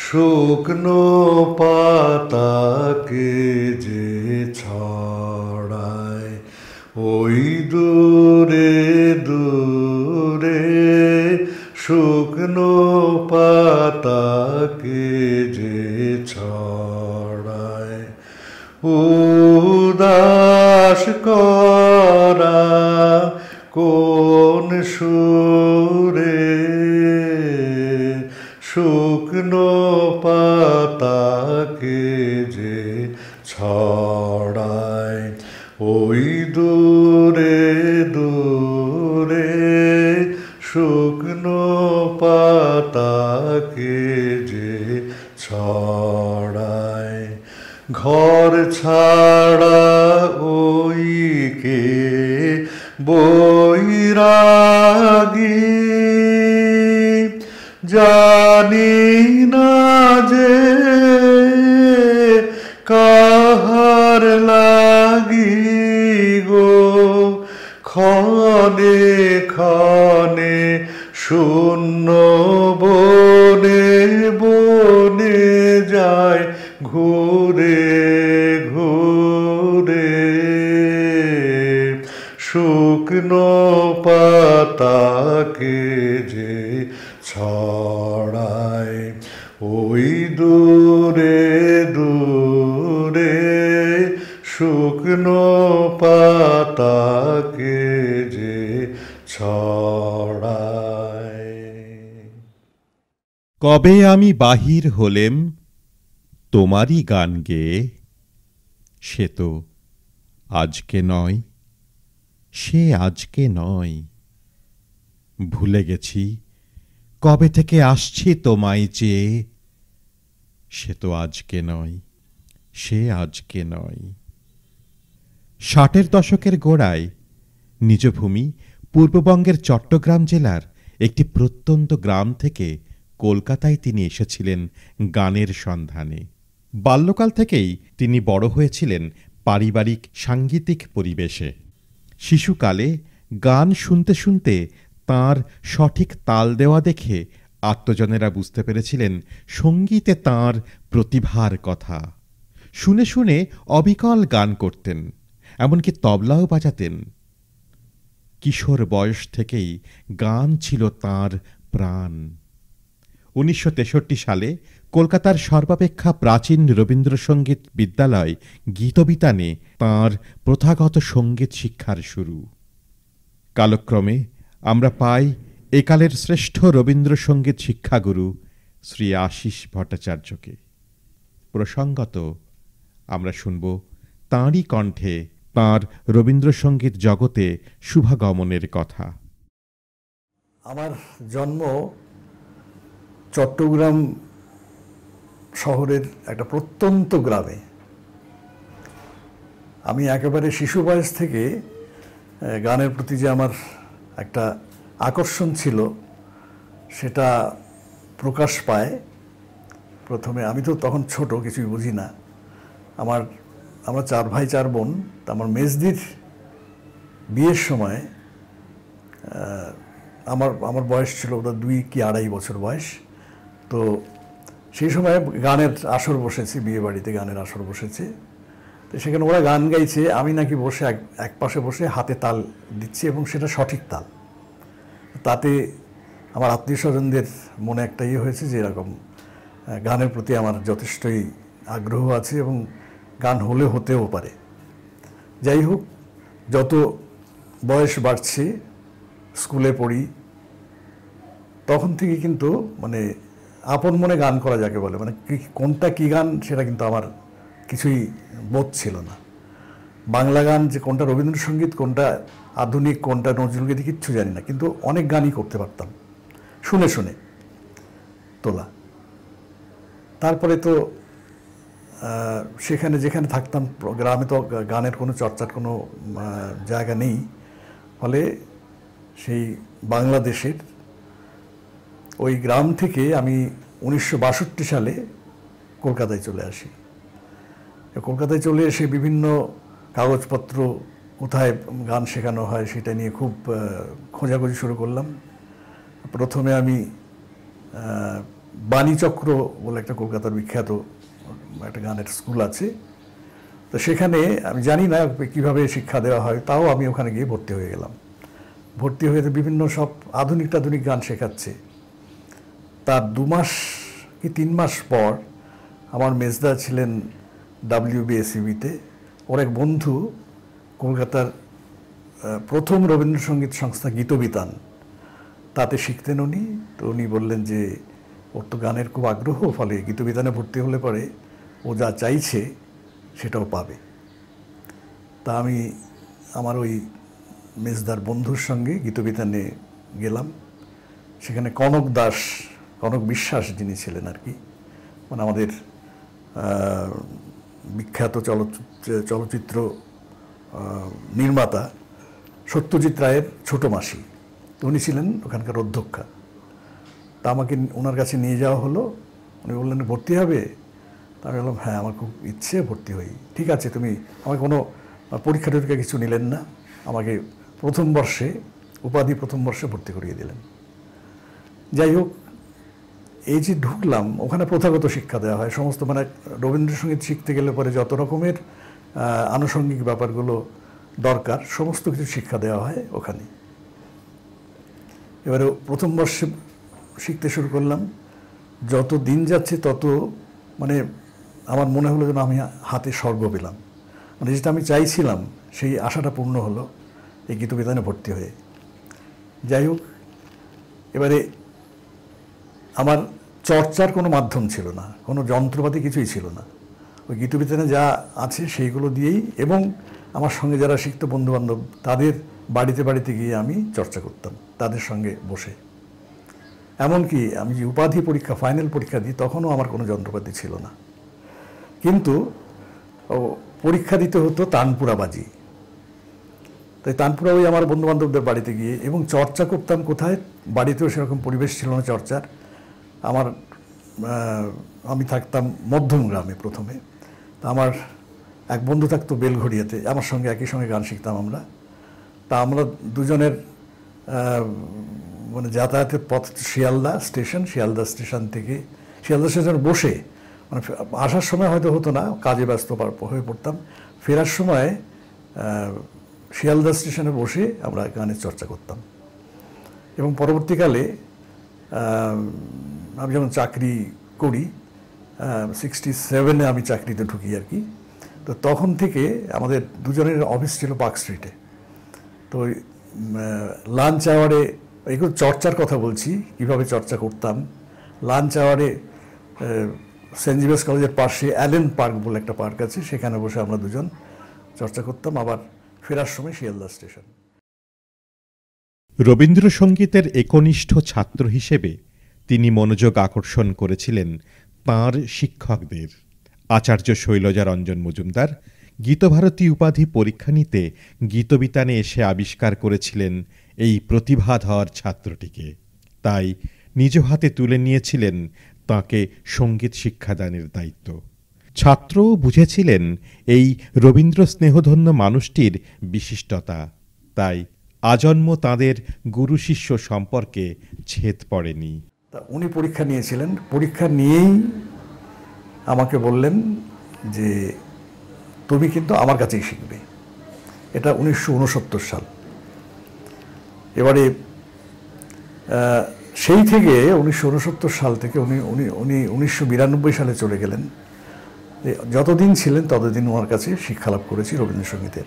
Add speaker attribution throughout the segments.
Speaker 1: শুকনো পাতাকে যে ছড়ায় ওই দূরে দূরে, শুকনো পাতাকে যে ছড়ায় উদাস করা কোন সুরে, শুকনো পাতাকে যে ছড়ায় ওই দূরে দূরে, শুকনো পাতাকে যে ছড়ায়। ঘর ছাড়া ওই কে বৈরাগী, জানি না যে কাহার লাগি গো, ক্ষণে ক্ষণে শূন্য বনে বনে যায় ঘুরে ঘুরে, শুকনো পাতাকে যে ছড়ায় ওই দূরে দূরে, শুকনো পাতাকে যে ছড়ায়।
Speaker 2: কবে আমি বাহির হলেম তোমারই গান গেয়ে, সে তো আজকে নয়, সে আজকে নয়। ভুলে গেছি কবে থেকে আসছি তোমায় চেয়ে, সে তো আজকে নয়, সে আজকে নয়। 60-এর দশকের গোড়ায় নিজ ভূমি পূর্ববঙ্গের চট্টগ্রাম জেলার একটি প্রত্যন্ত গ্রাম থেকে কলকাতায় তিনি এসেছিলেন গানের সন্ধানে। বাল্যকাল থেকেই তিনি বড় হয়েছিলেন পারিবারিক সাঙ্গীতিক পরিবেশে। শিশুকালে গান শুনতে শুনতে তাঁর সঠিক তাল দেওয়া দেখে আত্মজনেরা বুঝতে পেরেছিলেন সঙ্গীতে তাঁর প্রতিভার কথা। শুনে শুনে অবিকল গান করতেন, এমনকি তবলাও বাজাতেন। কিশোর বয়স থেকেই গান ছিল তাঁর প্রাণ। 1963 সালে কলকাতার সর্বাপেক্ষা প্রাচীন রবীন্দ্রসঙ্গীত বিদ্যালয় গীতবিতানে তাঁর প্রথাগত সঙ্গীত শিক্ষার শুরু। কালক্রমে আমরা পাই একালের শ্রেষ্ঠ রবীন্দ্রসঙ্গীত শিক্ষাগুরু শ্রী আশীষ ভট্টাচার্যকে। প্রসঙ্গত আমরা শুনব তাঁরই কণ্ঠে তাঁর রবীন্দ্রসঙ্গীত জগতে শুভাগমনের কথা।
Speaker 3: আমার জন্ম চট্টগ্রাম শহরের একটা প্রত্যন্ত গ্রামে। আমি একেবারে শিশু বয়স থেকে গানের প্রতি যে আমার একটা আকর্ষণ ছিল সেটা প্রকাশ পায়। প্রথমে আমি তো তখন ছোট, কিছুই বুঝি না। আমরা 4 ভাই 4 বোন। আমার মেজদির বিয়ের সময় আমার বয়স ছিল বোধহয় 2 কি 2.5 বছর বয়স। তো সেই সময় গানের আসর বসেছে, বিয়ে বাড়িতে গানের আসর বসেছে। তো সেখানে ওরা গান গাইছে, আমি নাকি বসে এক পাশে বসে হাতে তাল দিচ্ছি এবং সেটা সঠিক তাল। তাতে আমার আত্মীয় স্বজনদের মনে একটা ইয়ে হয়েছে যে এরকম গানের প্রতি আমার যথেষ্টই আগ্রহ আছে এবং গান হতেও পারে। যাই হোক, যত বয়স বাড়ছে, স্কুলে পড়ি, তখন থেকে কিন্তু মানে আপন মনে গান করা যাকে বলে, মানে কোনটা কী গান সেটা কিন্তু আমার কিছুই বোধ ছিল না। বাংলা গান যে কোনটা রবীন্দ্রসঙ্গীত, কোনটা আধুনিক, কোনটা নজরুলগীতি কিচ্ছু জানি না, কিন্তু অনেক গানই করতে পারতাম শুনে শুনে তোলা। তারপরে তো সেখানে যেখানে থাকতাম গ্রামে তো গানের কোনো চর্চার কোনো জায়গা নেই, ফলে সেই বাংলাদেশের ওই গ্রাম থেকে আমি 1962 সালে কলকাতায় চলে আসি। কলকাতায় চলে এসে বিভিন্ন কাগজপত্র, কোথায় গান শেখানো হয় সেটা নিয়ে খুব খোঁজাখুঁজি শুরু করলাম। প্রথমে আমি বাণীচক্র বলে একটা কলকাতার বিখ্যাত একটা গানের স্কুল আছে। তো সেখানে আমি জানি না কীভাবে শিক্ষা দেওয়া হয়, তাও আমি ওখানে গিয়ে ভর্তি হয়ে গেলাম। ভর্তি হয়ে বিভিন্ন সব আধুনিক গান শেখাচ্ছে। তার 2 মাস কি 3 মাস পর আমার মেজদা ছিলেন WBSEB-তে, ওর এক বন্ধু কলকাতার প্রথম রবীন্দ্রসঙ্গীত সংস্থা গীতবিতান, তাতে শিখতেন উনি। তো উনি বললেন যে ওর তো গানের খুব আগ্রহ, ফলে গীতবিতানে ভর্তি হলে পরে ও যা চাইছে সেটাও পাবে। তা আমি আমার ওই মেজদার বন্ধুর সঙ্গে গীতবিতানে গেলাম। সেখানে কনক বিশ্বাস যিনি ছিলেন আর কি, মানে আমাদের বিখ্যাত চলচ্চিত্র নির্মাতা সত্যজিৎ রায়ের ছোট মাসি, তো উনি ছিলেন ওখানকার অধ্যক্ষা। তা আমাকে ওনার কাছে নিয়ে যাওয়া হলো। উনি বললেন ভর্তি হবে? তা আমি বললাম হ্যাঁ, আমার খুব ইচ্ছে, ভর্তি হই। ঠিক আছে, তুমি আমাকে কোনো পরীক্ষা টরীক্ষা কিছু নিলেন না, আমাকে প্রথম বর্ষে ভর্তি করিয়ে দিলেন। যাই হোক, এই যে ঢুকলাম, ওখানে প্রথাগত শিক্ষা দেওয়া হয় সমস্ত, মানে রবীন্দ্রসঙ্গীত শিখতে গেলে পরে যত রকমের আনুষঙ্গিক ব্যাপারগুলো দরকার সমস্ত কিছু শিক্ষা দেওয়া হয় ওখানে। এবারে প্রথম বর্ষে শিখতে শুরু করলাম। যত দিন যাচ্ছে তত মানে আমার মনে হলো যেন আমি হাতে স্বর্গ পেলাম, মানে যেটা আমি চাইছিলাম সেই আশাটা পূর্ণ হলো এই গীতবিতানে ভর্তি হয়ে। যাই হোক, এবারে আমার চর্চার কোনো মাধ্যম ছিল না, কোনো যন্ত্রপাতি কিছুই ছিল না। ওই গীতবিতানে যা আছে সেইগুলো দিয়েই, এবং আমার সঙ্গে যারা শিখত বন্ধুবান্ধব তাদের বাড়িতে গিয়ে আমি চর্চা করতাম তাদের সঙ্গে বসে। এমনকি আমি যে উপাধি পরীক্ষা, ফাইনাল পরীক্ষা দিই, তখনও আমার কোনো যন্ত্রপাতি ছিল না। কিন্তু পরীক্ষা দিতে হতো তানপুরা বাজি। তাই তানপুরা ওই আমার বন্ধুবান্ধবদের বাড়িতে গিয়ে, এবং চর্চা করতাম কোথায়, বাড়িতেও সেরকম পরিবেশ ছিল না চর্চার। আমি থাকতাম মধ্যম গ্রামে প্রথমে। তা আমার এক বন্ধু থাকতো বেলঘড়িয়াতে, আমার সঙ্গে একই সঙ্গে গান শিখতাম আমরা। তা আমরা দুজনের মানে যাতায়াতের পথ শিয়ালদা স্টেশন থেকে শিয়ালদা স্টেশনে বসে, মানে আসার সময় হয়তো হতো না, কাজে ব্যস্ত হয়ে পড়তাম, ফেরার সময় শিয়ালদা স্টেশনে বসে আমরা গানের চর্চা করতাম। এবং পরবর্তীকালে আমি যখন চাকরি করি, 67-এ আমি চাকরিতে ঢুকি আর কি, তো তখন থেকে আমাদের দুজনের অফিস ছিল পার্ক স্ট্রিটে। তো লাঞ্চ আওয়ারে, এগুলো চর্চার কথা বলছি, কীভাবে চর্চা করতাম। লাঞ্চ আওয়ারে সেন্ট জেভিয়ার্স কলেজের পাশে অ্যালেন পার্ক বলে একটা পার্ক আছে, সেখানে বসে আমরা দুজন চর্চা করতাম। আবার ফেরার সময় শিয়ালদা স্টেশন।
Speaker 2: রবীন্দ্রসঙ্গীতের একনিষ্ঠ ছাত্র হিসেবে তিনি মনোযোগ আকর্ষণ করেছিলেন তাঁর শিক্ষকদের। আচার্য শৈলজা রঞ্জন মজুমদার গীতভারতী উপাধি পরীক্ষা নিতে গীতবিতানে এসে আবিষ্কার করেছিলেন এই প্রতিভাধর ছাত্রটিকে। তাই নিজ হাতে তুলে নিয়েছিলেন তাঁকে সঙ্গীত শিক্ষাদানের দায়িত্ব। ছাত্রও বুঝেছিলেন এই রবীন্দ্র স্নেহধন্য মানুষটির বিশিষ্টতা, তাই আজন্ম তাঁদের গুরু শিষ্য সম্পর্কে ছেদ পড়েনি।
Speaker 3: তা উনি পরীক্ষা নিয়েছিলেন, পরীক্ষা নিয়েই আমাকে বললেন যে তুমি কিন্তু আমার কাছেই শিখবে। এটা 1969 সাল। এবারে সেই থেকে 1969 সাল থেকে উনি 1992 সালে চলে গেলেন। যতদিন ছিলেন ততদিন ওনার কাছে শিক্ষালাভ করেছি রবীন্দ্রসঙ্গীতের।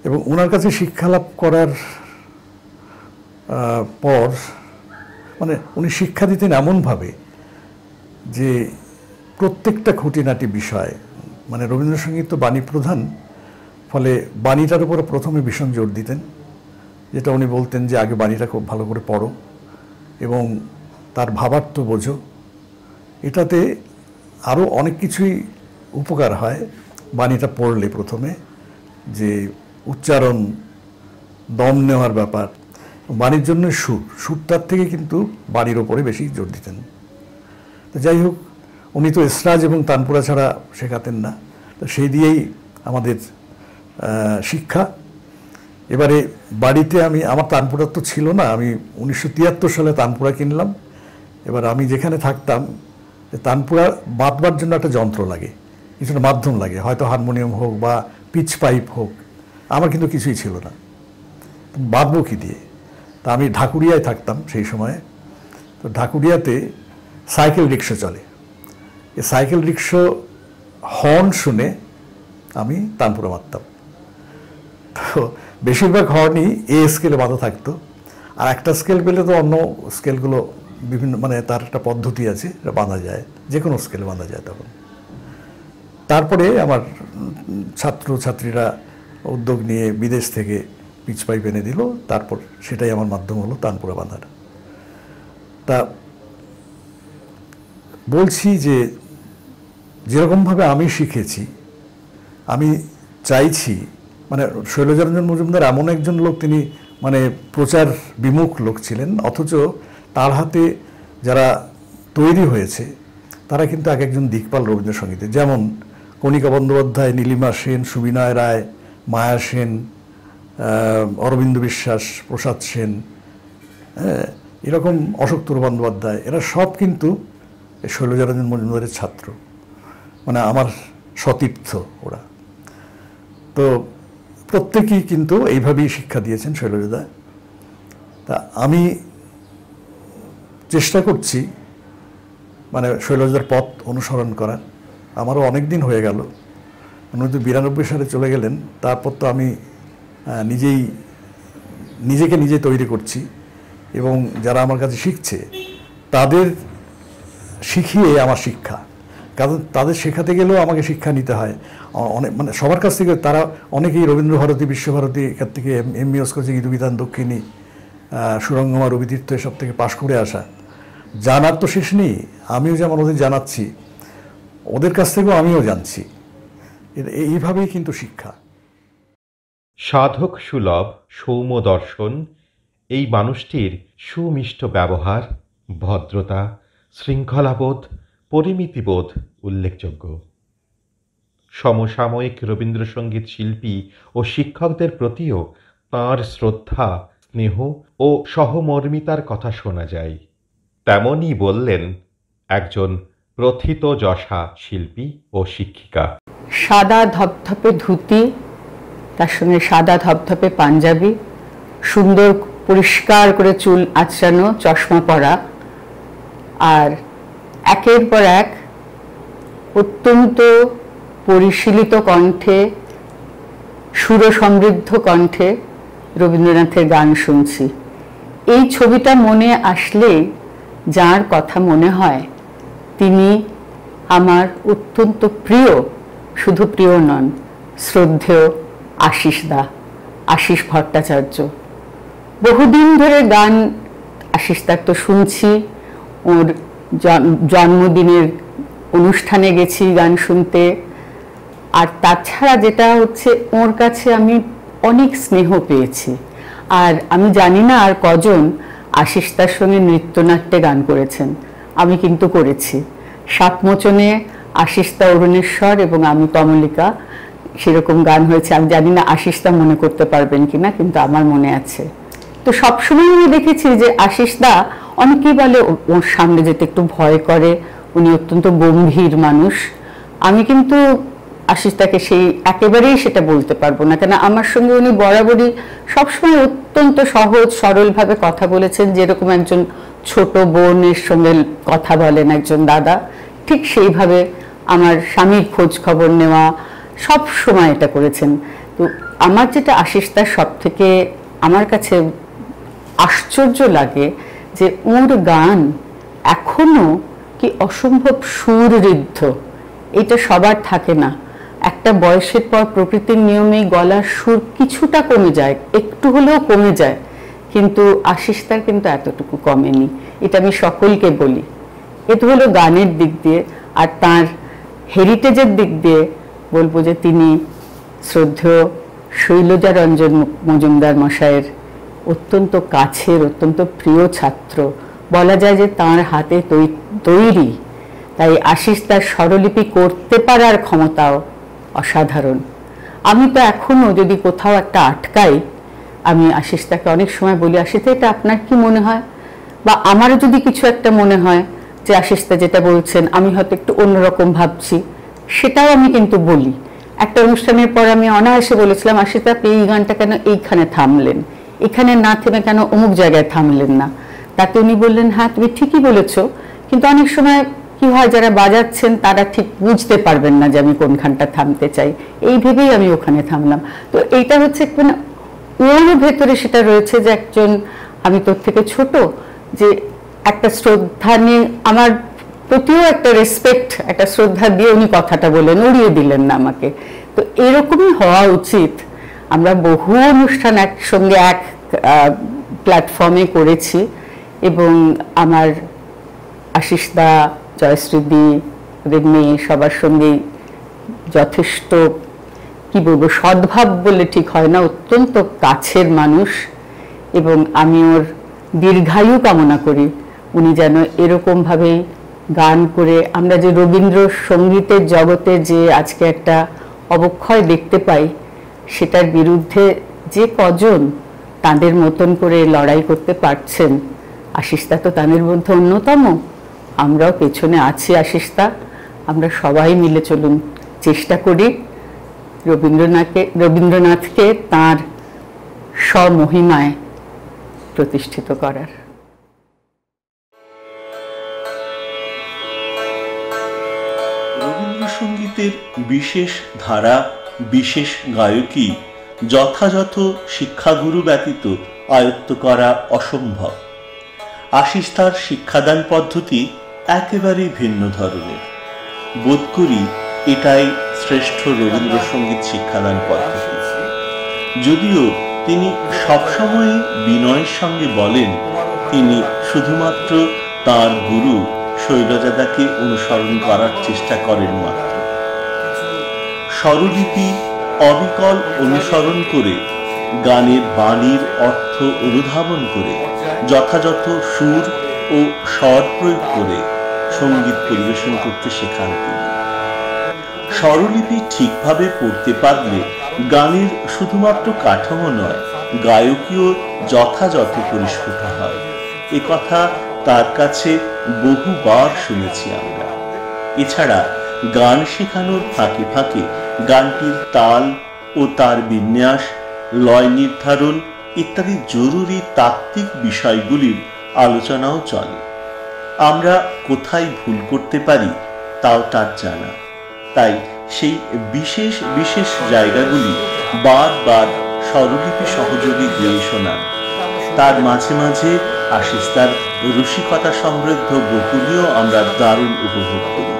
Speaker 3: এবং ওনার কাছে শিক্ষালাভ করার পর মানে উনি শিক্ষা দিতেন এমনভাবে যে প্রত্যেকটা খুঁটিনাটি বিষয়, মানে রবীন্দ্রসঙ্গীত তো বাণী প্রধান, ফলে বাণীটার উপর প্রথমে ভীষণ জোর দিতেন। যেটা উনি বলতেন যে আগে বাণীটা খুব ভালো করে পড়ো এবং তার ভাবার্থ বোঝো। এটাতে আরও অনেক কিছুই উপকার হয় বাণীটা পড়লে। প্রথমে যে উচ্চারণ, দম নেওয়ার ব্যাপার, বাণীর জন্য সুরটার থেকে কিন্তু বাণীর ওপরে বেশি জোর দিতেন। তো যাই হোক, উনি তো এসরাজ এবং তানপুরা ছাড়া শেখাতেন না, তো সেই দিয়েই আমাদের শিক্ষা। এবারে বাড়িতে আমার তানপুরা তো ছিল না, আমি 1973 সালে তানপুরা কিনলাম এবার আমি যেখানে থাকতাম, তানপুরা বাঁধবার জন্য একটা যন্ত্র লাগে, কিছু একটা মাধ্যম লাগে, হয়তো হারমোনিয়াম হোক বা পিচ পাইপ হোক। আমার কিন্তু কিছুই ছিল না, বাঁধবো কী দিয়ে? তা আমি ঢাকুরিয়ায় থাকতাম সেই সময়ে। তো ঢাকুরিয়াতে সাইকেল রিক্সা চলে, এই সাইকেল রিক্সা হর্ন শুনে আমি তানপুরা মারতাম। তো বেশিরভাগ হর্নই এ স্কেলে বাঁধা থাকতো, আর একটা স্কেল পেলে তো অন্য স্কেলগুলো বিভিন্ন, মানে তার একটা পদ্ধতি আছে, এটা বাঁধা যায়, যে কোনো স্কেলে বাঁধা যায় তখন। তারপরে আমার ছাত্রছাত্রীরা উদ্যোগ নিয়ে বিদেশ থেকে পিচ পাইপ এনে দিল, তারপর সেটাই আমার মাধ্যম হলো তানপুরা বাঁধার। তা বলছি যে যেরকমভাবে আমি শিখেছি, আমি চাইছি, মানে শৈলজারঞ্জন মজুমদার এমন একজন লোক, তিনি মানে প্রচার বিমুখ লোক ছিলেন, অথচ তার হাতে যারা তৈরি হয়েছে তারা কিন্তু এক একজন দিকপাল রবীন্দ্রসঙ্গীতে, যেমন কণিকা বন্দ্যোপাধ্যায়, নীলিমা সেন, সুবিনয় রায়, মায়া সেন, অরবিন্দ বিশ্বাস, প্রসাদ সেন, এরকম অশোকতরু বন্দ্যোপাধ্যায়, এরা সব কিন্তু শৈলজারঞ্জন মজুমদারের ছাত্র, মানে আমার সতীর্থ ওরা। তো প্রত্যেকেই কিন্তু এইভাবেই শিক্ষা দিয়েছেন শৈলজাদা। তা আমি চেষ্টা করছি মানে শৈলজাদার পথ অনুসরণ করার। আমারও অনেক দিন হয়ে গেল, 1992 সালে চলে গেলেন, তারপর তো আমি নিজেকে নিজে তৈরি করছি, এবং যারা আমার কাছে শিখছে তাদের শিখিয়ে আমার শিক্ষা, কারণ তাদের শেখাতে গেলেও আমাকে শিক্ষা নিতে হয় অনেক, মানে সবার কাছ থেকে। তারা অনেকেই রবীন্দ্রভারতী, বিশ্বভারতী, এখান থেকে এমবিএস করেছে, গীতবিতান, দক্ষিণী, সুরঙ্গমা, রবিতীর্থ, এসব থেকে পাশ করে আসা। জানার তো শেষ নেই, আমিও যেমন ওদের জানাচ্ছি, ওদের কাছ থেকেও আমিও জানছি। এইভাবেই কিন্তু শিক্ষা।
Speaker 2: সাধক সুলভ সৌম্য দর্শন, এই মানুষটির সুমিষ্ট ব্যবহার, ভদ্রতা, শৃঙ্খলাবোধ, পরিমিতিবোধ উল্লেখযোগ্য। সমসাময়িক রবীন্দ্রসঙ্গীত শিল্পী ও শিক্ষকদের প্রতিও তাঁর শ্রদ্ধা, স্নেহ ও সহমর্মিতার কথা শোনা যায়। তেমনই বললেন একজন প্রথিতযশা শিল্পী ও শিক্ষিকা।
Speaker 4: সাদা ধপধপে ধুতি, তার সঙ্গে সাদা ধপধপে পাঞ্জাবি, সুন্দর পরিষ্কার করে চুল আঁচড়ানো, চশমা পরা, আর একের পর এক অত্যন্ত পরিশীলিত কণ্ঠে, সুর সমৃদ্ধ কণ্ঠে রবীন্দ্রনাথের গান শুনছি। এই ছবিটা মনে আসলে যার কথা মনে হয় তিনি আমার অত্যন্ত প্রিয়, শুধু প্রিয় নন, শ্রদ্ধেয় আশিস ভট্টাচার্য। বহুদিন ধরে গান আশিসদার তো শুনছি, ওর জন্মদিনের অনুষ্ঠানে গেছি গান শুনতে। আর তাছাড়া যেটা হচ্ছে, ওর কাছে আমি অনেক স্নেহ পেয়েছি। আর আমি জানি না আর কজন আশিসদার সঙ্গে নৃত্যনাট্যে গান করেছেন, আমি কিন্তু করেছি। সাতমোচনে আশিসদা, অরুণেশ্বর এবং আমি কমলিকা, সেরকম গান হয়েছে। আমি জানি না আশিসদা মনে করতে পারবেন কিনা, কিন্তু আমার মনে আছে। তো সবসময় আমি দেখেছি যে আশিসদা, অনেকেই বলে ওর সামনে যেতে একটু ভয় করে, উনি অত্যন্ত গম্ভীর মানুষ। আমি কিন্তু আশিসদাকে সেই একেবারেই সেটা বলতে পারবো না, কেন আমার সঙ্গে উনি বরাবরই সবসময় অত্যন্ত সহজ সরলভাবে কথা বলেছেন, যেরকম একজন ছোট বোনের সঙ্গে কথা বলেন একজন দাদা, ঠিক সেইভাবে আমার স্বামীর খোঁজ খবর নেওয়া, সব সময় এটা করেছেন। তো আমার যেটা আশিসদার সব থেকে আমার কাছে আশ্চর্য লাগে যে ওর গান এখনো কি অসম্ভব সুরঋদ্ধ। এটা সবার থাকে না, একটা বয়সের পর প্রকৃতির নিয়মেই গলার সুর কিছুটা কমে যায়, একটু হলেও কমে যায়, কিন্তু আশিসদার কিন্তু এতটুকু কমেনি। এটা আমি সকলকে বলি। এটা হলো গানের দিক দিয়ে। আর তার হেরিটেজের দিক দিয়ে বলবো যে তিনি শ্রদ্ধেয় শৈলজারঞ্জন মজুমদার মশাইয়ের অত্যন্ত কাছের, অত্যন্ত প্রিয় ছাত্র। বলা যায় যে তাঁর হাতে তৈরি, তাই আশিসদার স্বরলিপি করতে পারার ক্ষমতাও অসাধারণ। আমি তো এখনো যদি কোথাও একটা আটকাই, আমি আশিসদাকে অনেক সময় বলি, আশিসদা এটা আপনার কি মনে হয়? বা আমারও যদি কিছু একটা মনে হয় যে আশিসদা যেটা বলছেন আমি হয়তো একটু অন্যরকম ভাবছি, সেটাও আমি কিন্তু বলি। একটা অনুষ্ঠানের পর আমি অনায়াসে বলেছিলাম, আশিসদা আপনি এই গানটা কেন এইখানে থামলেন, এখানে না থেমে কেন অমুক জায়গায় থামলেন না? তাতে উনি বললেন, হ্যাঁ তুমি ঠিকই বলেছো, কিন্তু অনেক সময় কি হয় যারা বাজাচ্ছেন তারা ঠিক বুঝতে পারবেন না যে আমি কোনখানটা থামতে চাই, এই ভেবেই আমি ওখানে থামলাম। তো এইটা হচ্ছে মানে ওর ভেতরে সেটা রয়েছে যে একজন, আমি তোর থেকে ছোট, যে একটা শ্রদ্ধা নিয়ে আমার প্রতিও একটা রেসপেক্ট, একটা শ্রদ্ধা দিয়ে উনি কথাটা বললেন, উড়িয়ে দিলেন না আমাকে। তো এরকমই হওয়া উচিত। আমরা বহু অনুষ্ঠান একসঙ্গে এক প্ল্যাটফর্মে করেছি এবং আমার আশিসদা, জয়শ্রীদি, ওদের মেয়ে সবার সঙ্গেই যথেষ্ট কি বলবো সদ্ভাব বলে ঠিক হয় না, অত্যন্ত কাছের মানুষ। এবং আমি ওর দীর্ঘায়ু কামনা করি, উনি যেন এরকমভাবেই গান করে আমরা যে রবীন্দ্রসঙ্গীতের জগতে যে আজকে একটা অবক্ষয় দেখতে পাই, সেটার বিরুদ্ধে যে কজন তাদের মতন করে লড়াই করতে পারছেন, আশিসদা তো তাদের মধ্যে অন্যতম। আমরাও পেছনে আছি আশিসদা, আমরা সবাই মিলে চলুন চেষ্টা করি রবীন্দ্রনাথকে তাঁর স্বমহিমায় প্রতিষ্ঠিত করার।
Speaker 5: রবীন্দ্রসঙ্গীতের বিশেষ ধারা, বিশেষ গায়কী যথাযথ শিক্ষাগুরু ব্যতীত আয়ত্ত করা অসম্ভব। আশিসদার শিক্ষাদান পদ্ধতি একেবারেই ভিন্ন ধরনের। বোধ করি এটাই শ্রেষ্ঠ রবীন্দ্রসঙ্গীত শিক্ষাদান পদ্ধতি। যদিও তিনি সবসময় বিনয়ের সঙ্গে বলেন তিনি শুধুমাত্র তাঁর গুরু শৈলজাদাকে অনুসরণ করার চেষ্টা করেন মাত্র। স্বরলিপি অবিকল অনুসরণ করে, গানের বাণীর অর্থ অনুধাবন করে, যথাযথ সুর ও স্বর প্রয়োগ করে সঙ্গীত পরিবেশন করতে শেখান তিনি। স্বরলিপি ঠিকভাবে পড়তে পারলে গানের শুধুমাত্র কাঠামো নয়, গায়কীও যথাযথ পরিস্ফুট হয়। এ কথা তার কাছে বহুবার শুনেছি আমরা। এছাড়া গান শেখানোর ফাঁকে ফাঁকে গানটির তাল ও তার বিন্যাস, লয় নির্ধারণ ইত্যাদি জরুরি তাত্ত্বিক বিষয়গুলির আলোচনাও চলে। আমরা কোথায় ভুল করতে পারি তাও তার জানা, তাই সেই বিশেষ বিশেষ জায়গাগুলি বারবার স্বরলিপি সহযোগী গেয়ে শোনান। তার মাঝে মাঝে আশিসদার রসিকতা সমৃদ্ধ বকুলিও আমরা দারুণ উপভোগ করি।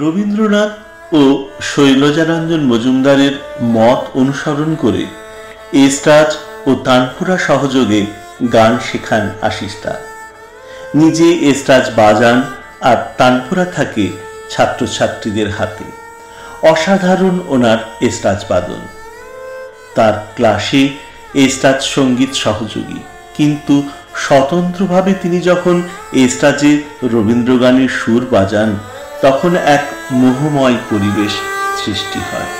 Speaker 5: রবীন্দ্রনাথ ও শৈলজারঞ্জন মজুমদারের মত অনুসরণ করে এসরাজ ও তানপুরা সহযোগে গান শেখান আশিসদা। নিজে এসরাজ বাজান আর তানপুরা থাকে ছাত্রছাত্রীদের হাতে। অসাধারণ ওনার এসরাজ বাদন। তার ক্লাসে এসরাজ সঙ্গীত সহযোগী, কিন্তু স্বতন্ত্রভাবে তিনি যখন এসরাজে রবীন্দ্রগানের সুর বাজান তখন এক মোহময় পরিবেশ সৃষ্টি হয়।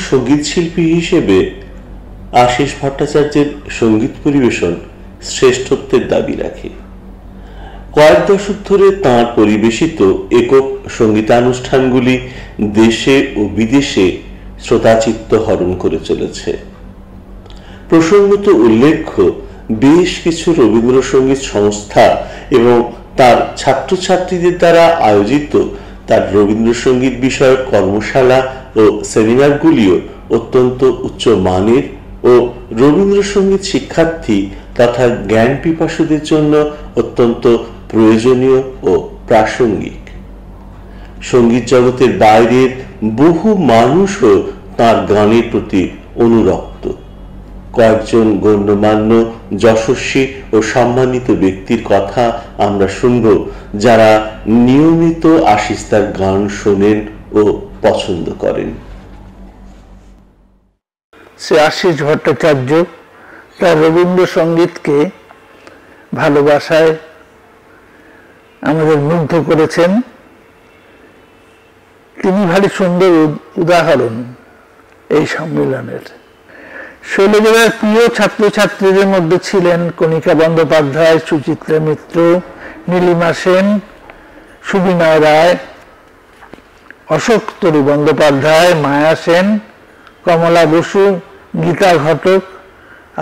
Speaker 5: সঙ্গীত শিল্পী হিসেবে আশিস ভট্টাচার্যের সঙ্গীত পরিবেশন শ্রেষ্ঠত্বের দাবি রাখে। কয়েক দশক ধরে তাঁর পরিবেশিত একক সঙ্গীতানুষ্ঠানগুলি দেশে ও বিদেশে শ্রোতাচিত্ত হরণ করে চলেছে। প্রসঙ্গত উল্লেখ্য, বেশ কিছু রবীন্দ্রসঙ্গীত সংস্থা এবং তার ছাত্রছাত্রীদের দ্বারা আয়োজিত তার রবীন্দ্রসঙ্গীত বিষয়ক কর্মশালা ও সেমিনারগুলিও অত্যন্ত উচ্চ মানের ও রবীন্দ্রসঙ্গীত শিক্ষার্থী তথা জ্ঞান পিপাসুদের জন্য অত্যন্ত প্রয়োজনীয় ও প্রাসঙ্গিক। সঙ্গীত জগতের বাইরের বহু মানুষও তার গানের প্রতি অনুরক্ত। কয়েকজন গণ্যমান্য, যশস্বী ও সম্মানিত ব্যক্তির কথা আমরা শুনব, যারা নিয়মিত আশিস তার গান শোনেন ও পছন্দ করেন।
Speaker 6: শ্রী আশিস ভট্টাচার্য তার রবীন্দ্রসঙ্গীতকে ভালোবাসায় আমাদের মুগ্ধ করেছেন। তিনি ভারী সুন্দর উদাহরণ এই সম্মেলনের। শৈলজেলার প্রিয় ছাত্রছাত্রীদের মধ্যে ছিলেন কণিকা বন্দ্যোপাধ্যায়, সুচিত্রা মিত্র, নীলিমা সেন, সুবিনয় রায়, অশোক তরু বন্দ্যোপাধ্যায়, মায়া সেন, কমলা বসু, গীতা ঘটক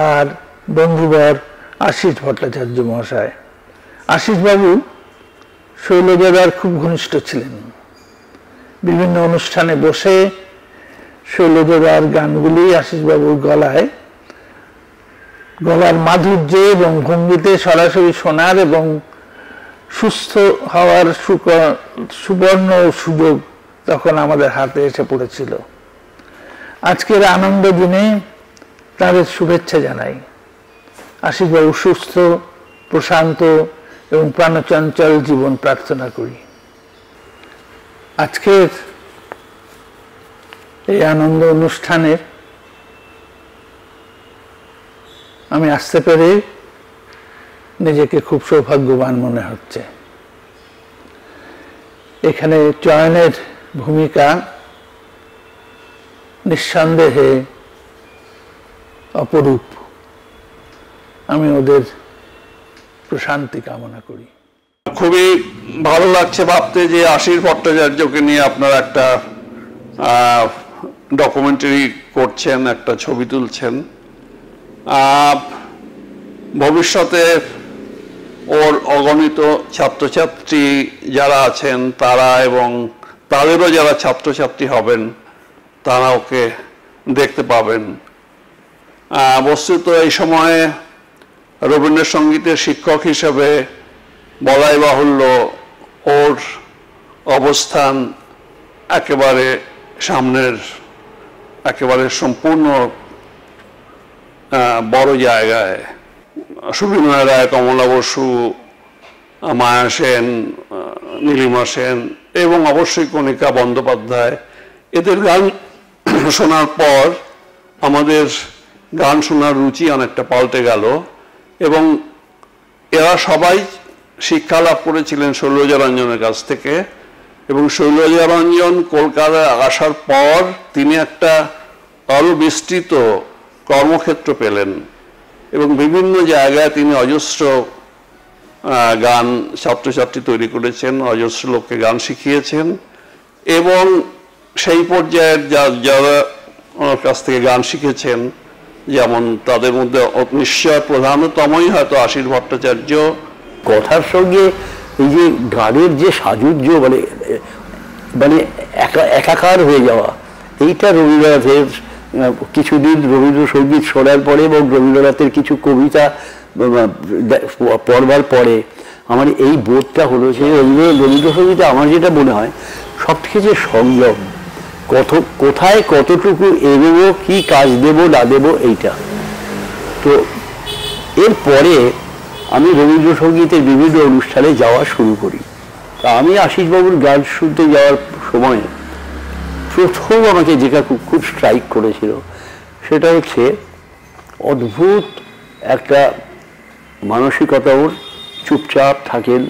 Speaker 6: আর বন্ধুবর আশিস ভট্টাচার্য মহাশয়। আশিসবাবু শৈলজাদার খুব ঘনিষ্ঠ ছিলেন। বিভিন্ন অনুষ্ঠানে বসে শৈলজাদার গানগুলি আশিসবাবুর গলার মাধুর্যে এবং ভঙ্গিতে সরাসরি শোনার এবং সুস্থ হওয়ার সুবর্ণ সুযোগ তখন আমাদের হাতে এসে পড়েছিল। আজকের আনন্দ দিনে তাদের শুভেচ্ছা জানাই। আশিসবাবু সুস্থ, প্রশান্ত এবং প্রাণচঞ্চল জীবন প্রার্থনা করি। আজকের এই আনন্দ অনুষ্ঠানে আমি আসতে পেরে নিজেকে খুব সৌভাগ্যবান মনে হচ্ছে। এখানে চয়নের ভূমিকা নিঃসন্দেহে অপরূপ। আমি ওদের প্রশান্তি কামনা করি।
Speaker 7: খুবই ভালো লাগছে ভাবতে যে আশিস ভট্টাচার্যকে নিয়ে আপনারা একটা ডকুমেন্টারি করছেন, একটা ছবি তুলছেন। ভবিষ্যতে ওর অগণিত ছাত্রছাত্রী যারা আছেন তারা এবং তাদেরও যারা ছাত্রছাত্রী হবেন তারা ওকে দেখতে পাবেন। বস্তুত এই সময়ে রবীন্দ্রসঙ্গীতের শিক্ষক হিসেবে বলাই বাহুল্য ওর অবস্থান একেবারে সামনের, একেবারে সম্পূর্ণ বড় জায়গায়। সুবিনয় রায়, কমলা বসু, মায়া সেন, নীলিমা সেন এবং অবশ্যই কণিকা বন্দ্যোপাধ্যায়, এদের গান শোনার পর আমাদের গান শোনার রুচি অনেকটা পাল্টে গেল এবং এরা সবাই শিক্ষা লাভ করেছিলেন শৈলজারঞ্জনের কাছ থেকে। এবং শৈলজারঞ্জন কলকাতায় আসার পর তিনি একটা আরো বিস্তৃত কর্মক্ষেত্র পেলেন এবং বিভিন্ন জায়গায় তিনি অজস্র গান ছাত্রছাত্রী তৈরি করেছেন, অজস্র লোককে গান শিখিয়েছেন এবং সেই পর্যায়ের যারা ওনার কাছ থেকে গান শিখেছেন, যেমন তাদের মধ্যে নিশ্চয় প্রধানতমই হয়তো আশিস ভট্টাচার্য।
Speaker 8: কথার সঙ্গে এই যে গানের যে সাজুর্য, মানে একাকার হয়ে যাওয়া, এইটা রবীন্দ্রনাথের কিছুদিন রবীন্দ্রসঙ্গীত শোনার পরে এবং রবীন্দ্রনাথের কিছু কবিতা পড়বার পরে আমার এই বোধটা হলো যে রবীন্দ্রসঙ্গীতে আমার যেটা মনে হয় সবথেকে যে সংযম, কোথায় কতটুকু এগোবো, কি কাজ দেব না দেব, এইটা। তো এরপরে আমি রবীন্দ্রসঙ্গীতের বিভিন্ন অনুষ্ঠানে যাওয়া শুরু করি। তা আমি আশিসবাবুর গান শুনতে যাওয়ার সময় প্রথম আমাকে যেটা খুব স্ট্রাইক করেছিল সেটা হচ্ছে অদ্ভুত একটা মানসিকতা। ওর চুপচাপ থাকেন,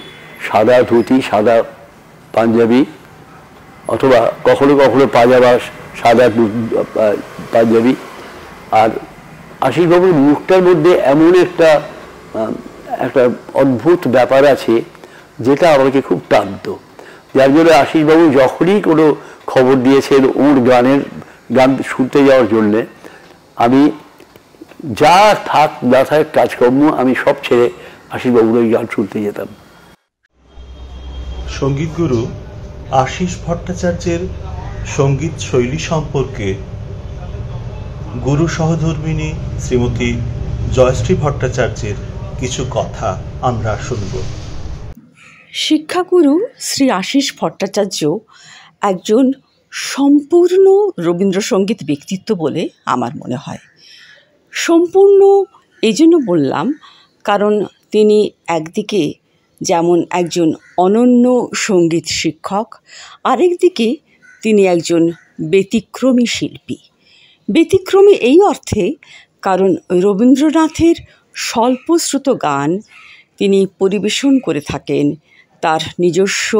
Speaker 8: সাদা ধুতি, সাদা পাঞ্জাবি, অথবা কখনো কখনো পাজামা সাদা পাঞ্জাবি। আর আশিসবাবুর মুখটার মধ্যে এমন একটা অদ্ভুত ব্যাপার আছে যেটা আমাকে খুব টানত, যার জন্য আশিসবাবু যখনই কোনো খবর দিয়েছেন ওর গান শুনতে যাওয়ার জন্যে, আমি যা থাক না থাক কাজকর্ম আমি সব ছেড়ে আশিসবাবুর ওই গান শুনতে যেতাম।
Speaker 5: সঙ্গীতগুরু আশিস ভট্টাচার্যের সঙ্গীত শৈলী সম্পর্কে গুরু সহধর্মিণী শ্রীমতী জয়শ্রী ভট্টাচার্যের কিছু কথা আমরা শুনব।
Speaker 9: শিক্ষাগুরু শ্রী আশিস ভট্টাচার্য একজন সম্পূর্ণ রবীন্দ্রসঙ্গীত ব্যক্তিত্ব বলে আমার মনে হয়। সম্পূর্ণ এই জন্য বললাম কারণ তিনি একদিকে যেমন একজন অনন্য সঙ্গীত শিক্ষক, আরেকদিকে তিনি একজন ব্যতিক্রমী শিল্পী। ব্যতিক্রমী এই অর্থে কারণ রবীন্দ্রনাথের স্বল্পশ্রুত গান তিনি পরিবেশন করে থাকেন তার নিজস্ব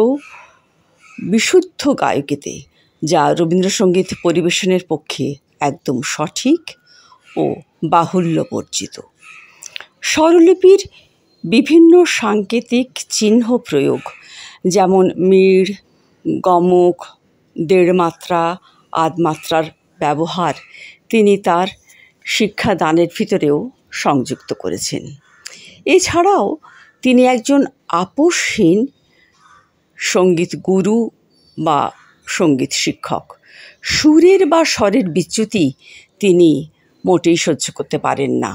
Speaker 9: বিশুদ্ধ গায়কিতে, যা রবীন্দ্রসঙ্গীত পরিবেশনের পক্ষে একদম সঠিক ও বাহুল্যবর্জিত। স্বরলিপির বিভিন্ন সাংকেতিক চিহ্ন প্রয়োগ, যেমন মীড়, গমক, দেড়মাত্রা, আধমাত্রার ব্যবহার তিনি তার শিক্ষাদানের ভিতরেও সংযুক্ত করেছেন। এছাড়াও তিনি একজন আপোষহীন সঙ্গীত গুরু বা সঙ্গীত শিক্ষক। সুরের বা স্বরের বিচ্যুতি তিনি মোটেই সহ্য করতে পারেন না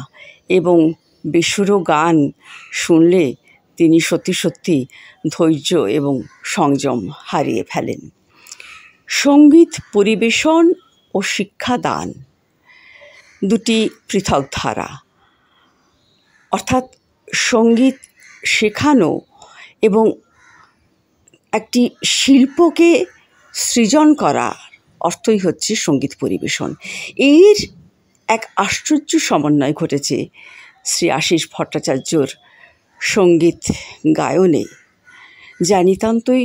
Speaker 9: এবং বেসুরো গান শুনলে তিনি সত্যি সত্যি ধৈর্য এবং সংযম হারিয়ে ফেলেন। সঙ্গীত পরিবেশন ও শিক্ষাদান দুটি পৃথক ধারা, অর্থাৎ সঙ্গীত শেখানো এবং একটি শিল্পকে সৃজন করা অর্থই হচ্ছে সঙ্গীত পরিবেশন। এর এক আশ্চর্য সমন্বয় ঘটেছে শ্রী আশিস ভট্টাচার্যর সঙ্গীত গায়নে, যা নিতান্তই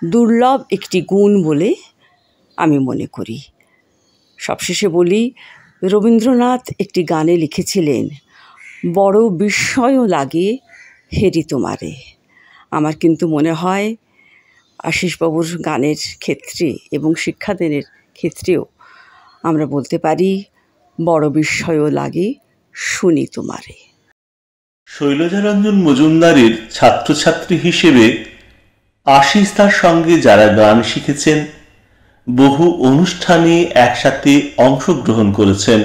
Speaker 9: দুর্লভ একটি গুণ বলে আমি মনে করি। সবশেষে বলি, রবীন্দ্রনাথ একটি গানে লিখেছিলেন, বড় বিস্ময়ও লাগে হেরি তোমারে। আমার কিন্তু মনে হয় আশিসবাবুর গানের ক্ষেত্রে এবং শিক্ষাদানের ক্ষেত্রেও আমরা বলতে পারি, বড় বিস্ময়ও লাগে শুনি তোমারে।
Speaker 5: শৈলজারঞ্জন মজুমদারের ছাত্রছাত্রী হিসেবে আশিস তার সঙ্গে যারা গান শিখেছেন, বহু অনুষ্ঠানে একসাথে অংশগ্রহণ করেছেন,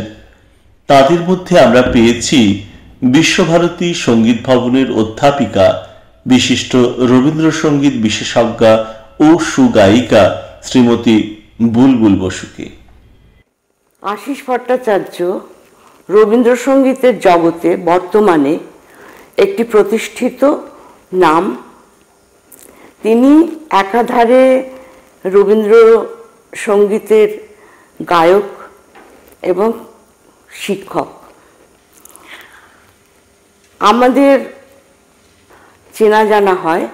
Speaker 5: তাদের মধ্যে আমরা পেয়েছি বিশ্বভারতী সঙ্গীত ভবনের অধ্যাপিকা, বিশিষ্ট রবীন্দ্রসঙ্গীত বিশেষজ্ঞা ও সুগায়িকা শ্রীমতী বুলবুল বসুকে।
Speaker 10: আশিস ভট্টাচার্য রবীন্দ্রসঙ্গীতের জগতে বর্তমানে একটি প্রতিষ্ঠিত নাম। তিনি একাধারে রবীন্দ্রসঙ্গীতের গায়ক এবং শিক্ষক। আমাদের চেনা জানা হয়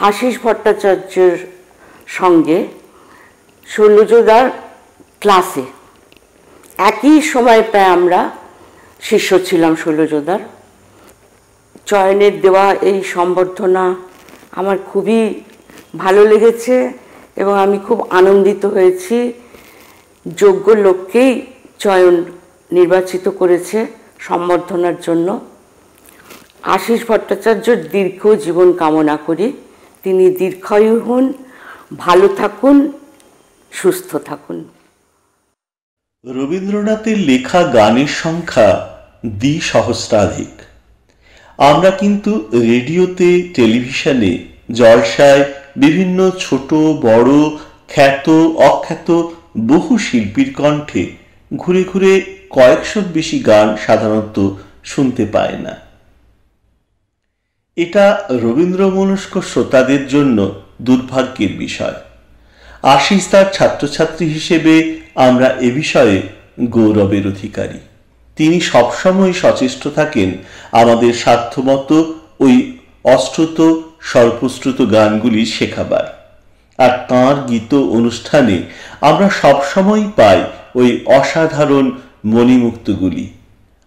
Speaker 10: আশিস ভট্টাচার্যের সঙ্গে শৈলজাদার ক্লাসে একই সময় প্রায় আমরা শিষ্য ছিলাম শৈলজাদার। চয়নের দেওয়া এই সম্বর্ধনা আমার খুবই ভালো লেগেছে এবং আমি খুব আনন্দিত হয়েছি। যোগ্য লোককেই চয়ন নির্বাচিত করেছে সম্বর্ধনার জন্য। আশিস ভট্টাচার্যর দীর্ঘ জীবন কামনা করি। তিনি দীর্ঘায়ু হন, ভালো থাকুন, সুস্থ থাকুন।
Speaker 5: রবীন্দ্রনাথের লেখা গানের সংখ্যা দ্বিসহস্রাধিক। আমরা কিন্তু রেডিওতে, টেলিভিশনে, জলসায় বিভিন্ন ছোট বড়, খ্যাত অখ্যাত বহু শিল্পীর কণ্ঠে ঘুরে ঘুরে কয়েকশোর বেশি গান সাধারণত শুনতে পায় না। এটা রবীন্দ্রমনস্ক শ্রোতাদের জন্য দুর্ভাগ্যের বিষয়। আশিস তার ছাত্রছাত্রী হিসেবে আমরা এ বিষয়ে গৌরবের অধিকারী। তিনি সবসময় সচেষ্ট থাকেন আমাদের সাধ্যমতো ওই অশ্রুত স্বল্পশ্রুত গানগুলি শেখাবার। আর তাঁর গীত অনুষ্ঠানে আমরা সবসময় পাই ওই অসাধারণ মণিমুক্তগুলি।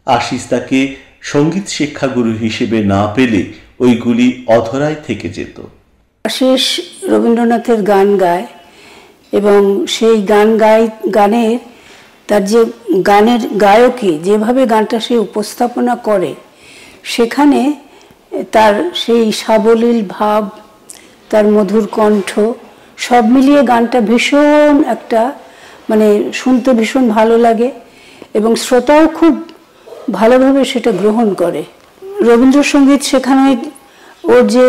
Speaker 5: আশিস তাকে সঙ্গীত শিক্ষাগুরু হিসেবে না পেলে ওইগুলি অধরাই থেকে যেত।
Speaker 11: আশিস রবীন্দ্রনাথের গান গায় এবং সেই গানের তার যে গানের গায়কী যেভাবে গানটা সে উপস্থাপনা করে, সেখানে তার সেই সাবলীল ভাব, তার মধুর কণ্ঠ সব মিলিয়ে গানটা ভীষণ একটা মানে শুনতে ভীষণ ভালো লাগে এবং শ্রোতাও খুব ভালোভাবে সেটা গ্রহণ করে। রবীন্দ্রসঙ্গীত সেখানে ওর যে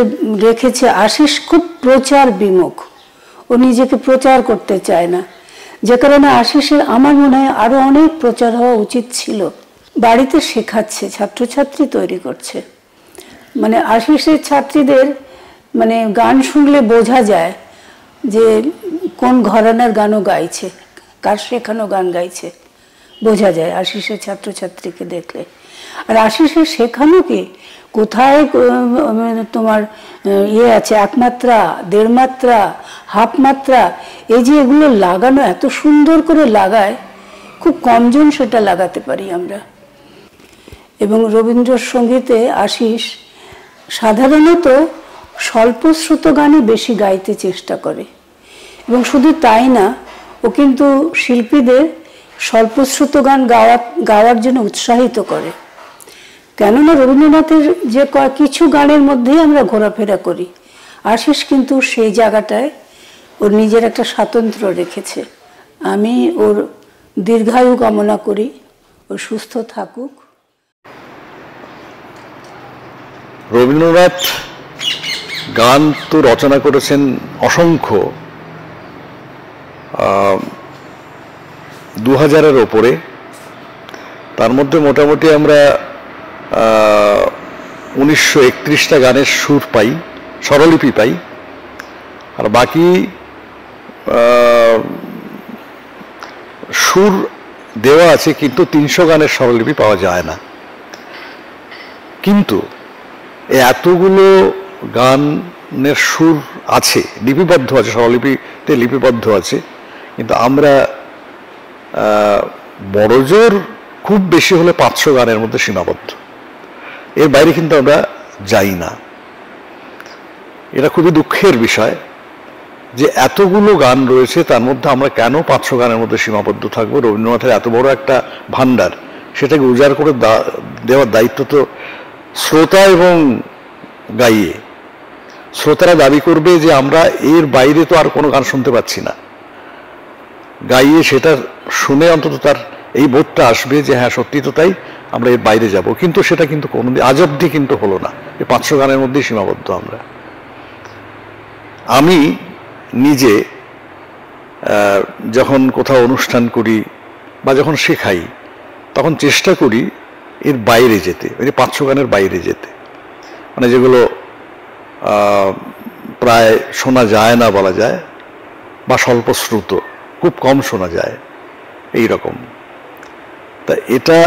Speaker 11: রেখেছে, আশিস খুব প্রচার বিমুখ, ও নিজেকে প্রচার করতে চায় না, যে কারণে আশিসের আমার মনে হয় আরও অনেক প্রচার হওয়া উচিত ছিল। বাড়িতে শেখাচ্ছে, ছাত্রছাত্রী তৈরি করছে, মানে আশিসের ছাত্রীদের মানে গান শুনলে বোঝা যায় যে কোন ঘরানার গানও গাইছে, কার শেখানো গান গাইছে বোঝা যায় আশিসের ছাত্রছাত্রীকে দেখলে। আর আশিসের শেখানো কি কোথায় তোমার ইয়ে আছে, একমাত্রা, দেড় মাত্রা, হাফ মাত্রা, এই যে এগুলো লাগানো এত সুন্দর করে লাগায়, খুব কমজন সেটা লাগাতে পারি আমরা। এবং রবীন্দ্রসঙ্গীতে আশিস সাধারণত স্বল্পশ্রুত গানই বেশি গাইতে চেষ্টা করে এবং শুধু তাই না, ও কিন্তু শিল্পীদের স্বল্পশ্রুত গান গাওয়ার জন্য উৎসাহিত করে। কেননা রবীন্দ্রনাথের যে কিছু গানের মধ্যেই আমরা ঘোরাফেরা করি, আশিস কিন্তু সেই জায়গাটায় ওর নিজের একটা স্বাতন্ত্র্য রেখেছে। আমি ওর দীর্ঘায়ু কামনা করি, ও সুস্থ থাকুক।
Speaker 12: রবীন্দ্রনাথ গান তো রচনা করেছেন অসংখ্য, 2000-এর ওপরে। তার মধ্যে মোটামুটি আমরা 1931টা গানের সুর পাই, স্বরলিপি পাই, আর বাকি সুর দেওয়া আছে কিন্তু 300 গানের স্বরলিপি পাওয়া যায় না। কিন্তু এতগুলো গানের সুর আছে, লিপিবদ্ধ আছে, স্বরলিপিতে লিপিবদ্ধ আছে, কিন্তু আমরা বড়জোর খুব বেশি হলে 500 গানের মধ্যে সীমাবদ্ধ, এর বাইরে কিন্তু আমরা যাই না। এটা খুবই দুঃখের বিষয় যে এতগুলো গান রয়েছে, তার মধ্যে আমরা কেন 500 গানের মধ্যে সীমাবদ্ধ থাকবো? রবীন্দ্রনাথের এত বড় একটা ভান্ডার, সেটাকে উজাড় করে দেওয়ার দায়িত্ব তো শ্রোতা এবং গাইয়ে। শ্রোতারা দাবি করবে যে আমরা এর বাইরে তো আর কোনো গান শুনতে পাচ্ছি না, গাইয়ে সেটা শুনে অন্তত তার এই বোধটা আসবে যে হ্যাঁ সত্যি তো তাই, আমরা এর বাইরে যাব। কিন্তু সেটা কিন্তু কোনোদিন আজ অবধি কিন্তু হলো না, এই 500 গানের মধ্যেই সীমাবদ্ধ আমরা। আমি নিজে যখন কোথাও অনুষ্ঠান করি বা যখন শেখাই, তখন চেষ্টা করি এর বাইরে যেতে, মানে 500 গানের বাইরে যেতে, মানে যেগুলো প্রায় শোনা যায় না বলা যায়, বা স্বল্পশ্রুত, খুব কম শোনা যায়, এই রকম। তা এটা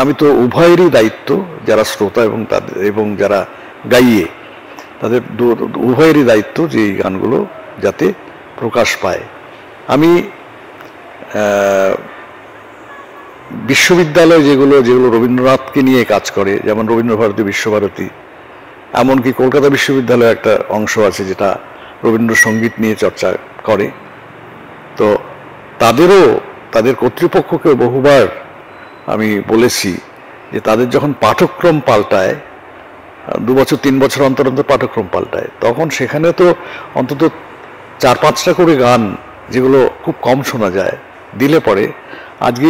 Speaker 12: আমি তো উভয়েরই দায়িত্ব, যারা শ্রোতা এবং তাদের এবং যারা গাইয়ে, তাদের উভয়েরই দায়িত্ব যে এই গানগুলো যাতে প্রকাশ পায়। আমি বিশ্ববিদ্যালয় যেগুলো রবীন্দ্রনাথকে নিয়ে কাজ করে, যেমন রবীন্দ্রভারতী, বিশ্বভারতী, এমনকি কলকাতা বিশ্ববিদ্যালয়ে একটা অংশ আছে যেটা রবীন্দ্রসঙ্গীত নিয়ে চর্চা করে, তো তাদের কর্তৃপক্ষকে বহুবার আমি বলেছি যে তাদের যখন পাঠ্যক্রম পাল্টায়, 2 বছর 3 বছর অন্তর অন্তর পাঠ্যক্রম পাল্টায়, তখন সেখানে তো অন্তত 4-5টা করে গান যেগুলো খুব কম শোনা যায় দিলে পরে আজকে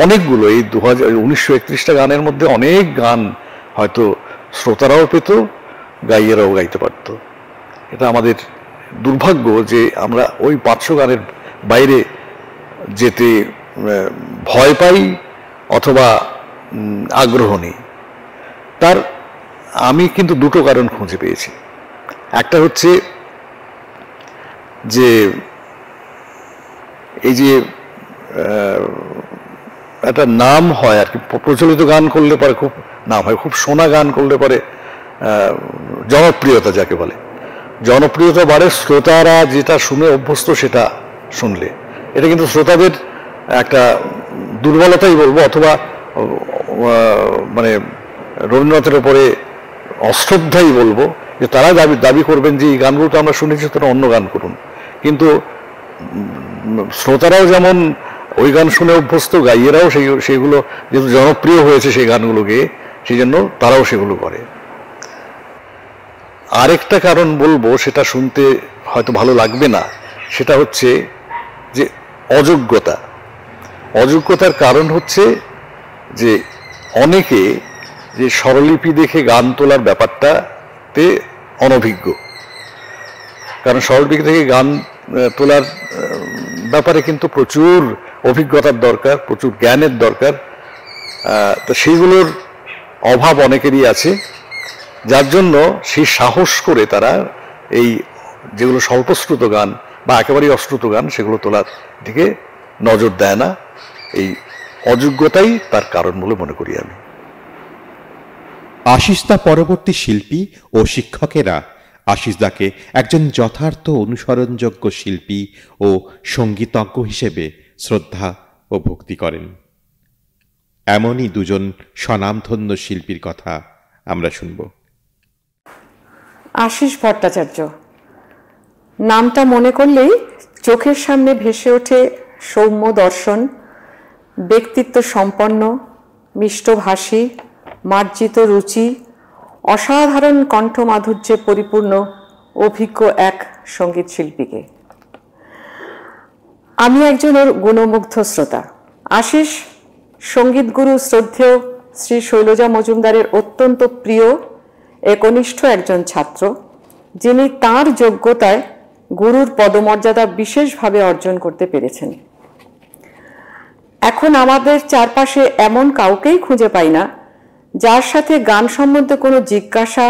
Speaker 12: অনেকগুলো, এই 1931টা গানের মধ্যে অনেক গান হয়তো শ্রোতারাও পেত, গাইয়েরাও গাইতে পারত। এটা আমাদের দুর্ভাগ্য যে আমরা ওই 500 গানের বাইরে যেতে ভয় পাই অথবা আগ্রহ নেই। তার আমি কিন্তু দুটো কারণ খুঁজে পেয়েছি। একটা হচ্ছে যে এই যে একটা নাম হয় আর কি, প্রচলিত গান করলে পরে খুব নাম হয়, খুব শোনা গান করলে পরে জনপ্রিয়তা যাকে বলে, জনপ্রিয়তা বাড়ে শ্রোতারা যেটা শুনে অভ্যস্ত সেটা শুনলে। এটা কিন্তু শ্রোতাদের একটা দুর্বলতাই বলবো, অথবা মানে রবীন্দ্রনাথের ওপরে অশ্রদ্ধাই বলবো, যে তারা দাবি করবেন যে এই গানগুলো তো আমরা শুনেছি, তোরা অন্য গান করুন। কিন্তু শ্রোতারাও যেমন ওই গান শুনে অভ্যস্ত, গাইয়েরাও সেগুলো যেহেতু জনপ্রিয় হয়েছে সেই গানগুলো গেয়ে, সেই জন্য তারাও সেগুলো করে। আরেকটা কারণ বলবো, সেটা শুনতে হয়তো ভালো লাগবে না, সেটা হচ্ছে যে অযোগ্যতা। অযোগ্যতার কারণ হচ্ছে যে অনেকে যে স্বরলিপি দেখে গান তোলার ব্যাপারটাতে অনভিজ্ঞ। কারণ স্বরলিপি থেকে গান তোলার ব্যাপারে কিন্তু প্রচুর অভিজ্ঞতার দরকার, প্রচুর জ্ঞানের দরকার। তো সেইগুলোর অভাব অনেকেরই আছে, যার জন্য সেই সাহস করে তারা এই যেগুলো স্বল্পশ্রুত গান বা একেবারেই অশ্রুত গান সেগুলো তোলার দিকে নজর দেয় না। এই অযোগ্যতাই তার কারণ বলে মনে করি আমি।
Speaker 2: আশিসদা পরবর্তী শিল্পী ও শিক্ষকেরা আশিসদাকে একজন যথার্থ অনুসরণযোগ্য শিল্পী ও সঙ্গীতজ্ঞ হিসেবে শ্রদ্ধা ও ভক্তি করেন। এমনই দুজন স্বনামধন্য শিল্পীর কথা আমরা শুনব।
Speaker 13: আশিস ভট্টাচার্য নামটা মনে করলেই চোখের সামনে ভেসে ওঠে সৌম্য দর্শন, ব্যক্তিত্ব সম্পন্ন, মিষ্টভাষী, মার্জিত রুচি, অসাধারণ কণ্ঠমাধুর্যে পরিপূর্ণ অভিজ্ঞ এক সঙ্গীত শিল্পীকে। আমি একজন ওর গুণমুগ্ধ শ্রোতা। আশিস সঙ্গীতগুরু শ্রদ্ধেয় শ্রী শৈলজা মজুমদারের অত্যন্ত প্রিয় একনিষ্ঠ একজন ছাত্র, যিনি তাঁর যোগ্যতায় গুরুর পদমর্যাদা বিশেষভাবে অর্জন করতে পেরেছেন। এখন আমাদের চারপাশে এমন কাউকেই খুঁজে পাই না যার সাথে গান সম্বন্ধে কোনো জিজ্ঞাসা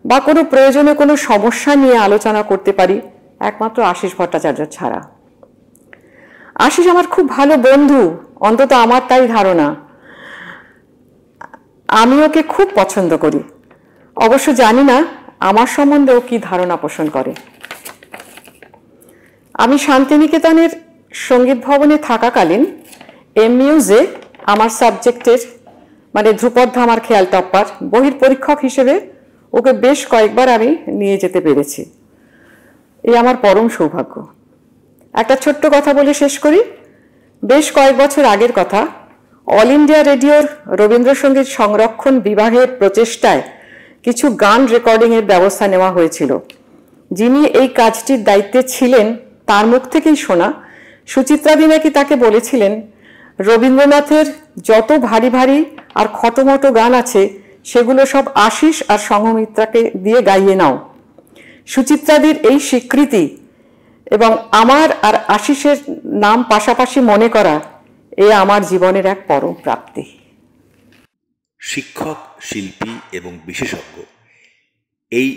Speaker 13: বা কোনো প্রয়োজনে কোনো সমস্যা নিয়ে আলোচনা করতে পারি, একমাত্র আশিস ভট্টাচার্য ছাড়া। আশিস আমার খুব ভালো বন্ধু, অন্তত আমার তাই ধারণা। আমি ওকে খুব পছন্দ করি, অবশ্য জানি না আমার সম্বন্ধে ও কি ধারণা পোষণ করে। আমি শান্তিনিকেতনের সঙ্গীত ভবনে থাকাকালীন এমমিউজে আমার সাবজেক্টের মানে ধ্রুপদ ধামার খেয়াল টপ্পার বহির পরীক্ষক হিসেবে ওকে বেশ কয়েকবার আমি নিয়ে যেতে পেরেছি। এই আমার পরম সৌভাগ্য। একটা ছোট্ট কথা বলে শেষ করি। বেশ কয়েক বছর আগের কথা, অল ইন্ডিয়া রেডিওর রবীন্দ্রসঙ্গীত সংরক্ষণ বিভাগের প্রচেষ্টায় কিছু গান রেকর্ডিংয়ের ব্যবস্থা নেওয়া হয়েছিল। যিনি এই কাজটির দায়িত্বে ছিলেন তার মুখ থেকেই শোনা, সুচিত্রাদি নাকি তাকে বলেছিলেন, রবীন্দ্রনাথের যত ভারী ভারী আর খটোমটো গান আছে সেগুলো সব আশিস আর সংঘমিত্রাকে দিয়ে গাইয়ে নাও। সুচিত্রাদির এই স্বীকৃতি এবং আমার আর আশিসের নাম পাশাপাশি মনে করা, এ আমার জীবনের এক পরম প্রাপ্তি।
Speaker 14: শিক্ষক, শিল্পী এবং বিশেষজ্ঞ, এই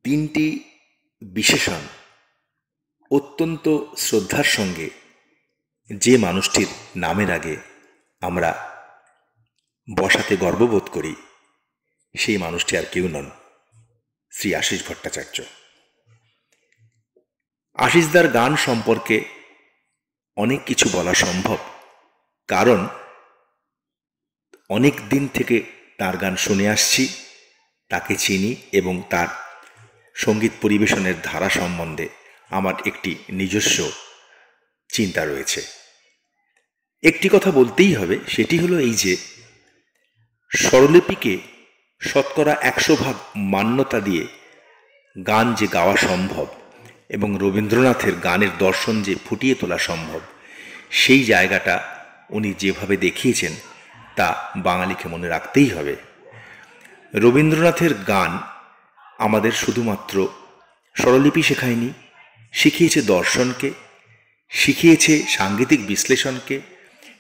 Speaker 14: তিনটি বিশেষণ অত্যন্ত শ্রদ্ধার সঙ্গে যে মানুষটির নামের আগে আমরা বসাতে গর্ববোধ করি, সেই মানুষটি আর কেউ নন, শ্রী আশিস ভট্টাচার্য। আশিসদার গান সম্পর্কে অনেক কিছু বলা সম্ভব, কারণ অনেক দিন থেকে তার গান শুনে আসছি, তাকে চিনি এবং তার সঙ্গীত পরিবেশনের ধারা সম্বন্ধে আমার একটি নিজস্ব চিন্তা রয়েছে। একটি কথা বলতেই হবে, সেটি হলো এই যে স্বরলিপিকে শতকরা 100% মান্যতা দিয়ে গান যে গাওয়া সম্ভব এবং রবীন্দ্রনাথের গানের দর্শন যে ফুটিয়ে তোলা সম্ভব, সেই জায়গাটা উনি যেভাবে দেখিয়েছেন তা বাঙালিকে মনে রাখতেই হবে। রবীন্দ্রনাথের গান আমাদের শুধুমাত্র স্বরলিপি শেখায়নি, শিখিয়েছে দর্শনকে, শিখিয়েছে সাংগীতিক বিশ্লেষণকে,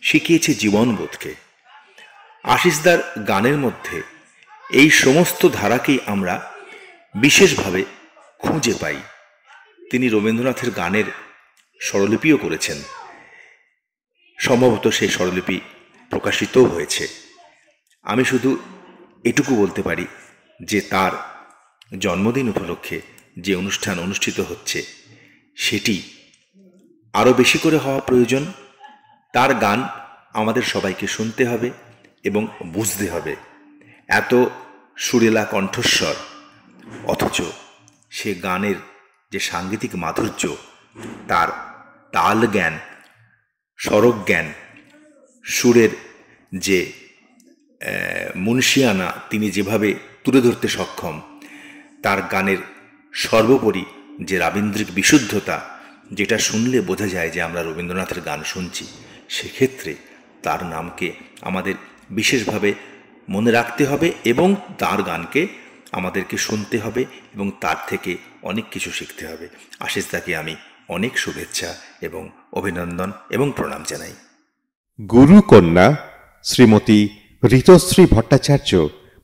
Speaker 14: শিখিয়েছে জীবনবোধকে। আশিসদার গানের মধ্যে এই সমস্ত ধারাকেই আমরা বিশেষভাবে খুঁজে পাই। তিনি রবীন্দ্রনাথের গানের স্বরলিপিও করেছেন, সম্ভবত সেই স্বরলিপি প্রকাশিতও হয়েছে। আমি শুধু এটুকু বলতে পারি যে তার জন্মদিন উপলক্ষে যে অনুষ্ঠান অনুষ্ঠিত হচ্ছে সেটি আরও বেশি করে হওয়া প্রয়োজন। তার গান আমাদের সবাইকে শুনতে হবে এবং বুঝতে হবে। এত সুরেলা কণ্ঠস্বর, অথচ সে গানের যে সাংগীতিক মাধুর্য, তার তাল জ্ঞান, স্বরক জ্ঞান, সুরের যে মুন্সিয়ানা তিনি যেভাবে তুলে ধরতে সক্ষম, তার গানের সর্বোপরি যে রাবীন্দ্রিক বিশুদ্ধতা, যেটা শুনলে বোঝা যায় যে আমরা রবীন্দ্রনাথের গান শুনছি, সেক্ষেত্রে তার নামকে আমাদের বিশেষভাবে মনে রাখতে হবে এবং তার গানকে আমাদেরকে শুনতে হবে এবং তার থেকে অনেক কিছু শিখতে হবে। আশিস দাকে আমি অনেক শুভেচ্ছা এবং অভিনন্দন এবং প্রণাম জানাই।
Speaker 2: গুরু কন্যা শ্রীমতী ঋতশ্রী ভট্টাচার্য